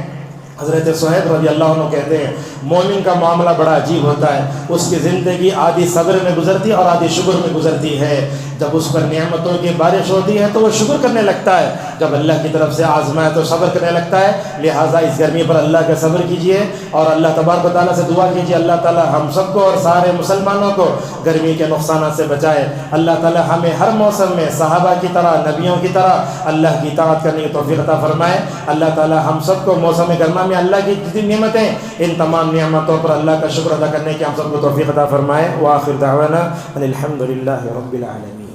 حضرت صہیب رضی اللہ عنہ کہتے ہیں مومن کا معاملہ بڑا عجیب ہوتا ہے، اس کی زندگی آدھی صبر میں گزرتی ہے اور آدھی شکر میں گزرتی ہے۔ جب اس پر نعمتوں کی بارش ہوتی ہے تو وہ شکر کرنے لگتا ہے، جب اللہ کی طرف سے آزمائے تو صبر کرنے لگتا ہے۔ لہٰذا اس گرمی پر اللہ کا صبر کیجئے اور اللہ تبارک و تعالیٰ سے دعا کیجئے اللہ تعالیٰ ہم سب کو اور سارے مسلمانوں کو گرمی کے نقصانات سے بچائے۔ اللہ تعالیٰ ہمیں ہر موسم میں صحابہ کی طرح، نبیوں کی طرح اللہ کی اطاعت کرنے کی توفیق عطا فرمائے۔ اللہ تعالیٰ ہم سب کو موسم گرما میں اللہ کی جتنی نعمتیں، ان تمام نعمتوں پر اللہ کا شکر ادا کرنے کی ہم سب کو توفیق عطا فرمائے۔ وآخر دعوانا ان الحمد للہ رب العالمین۔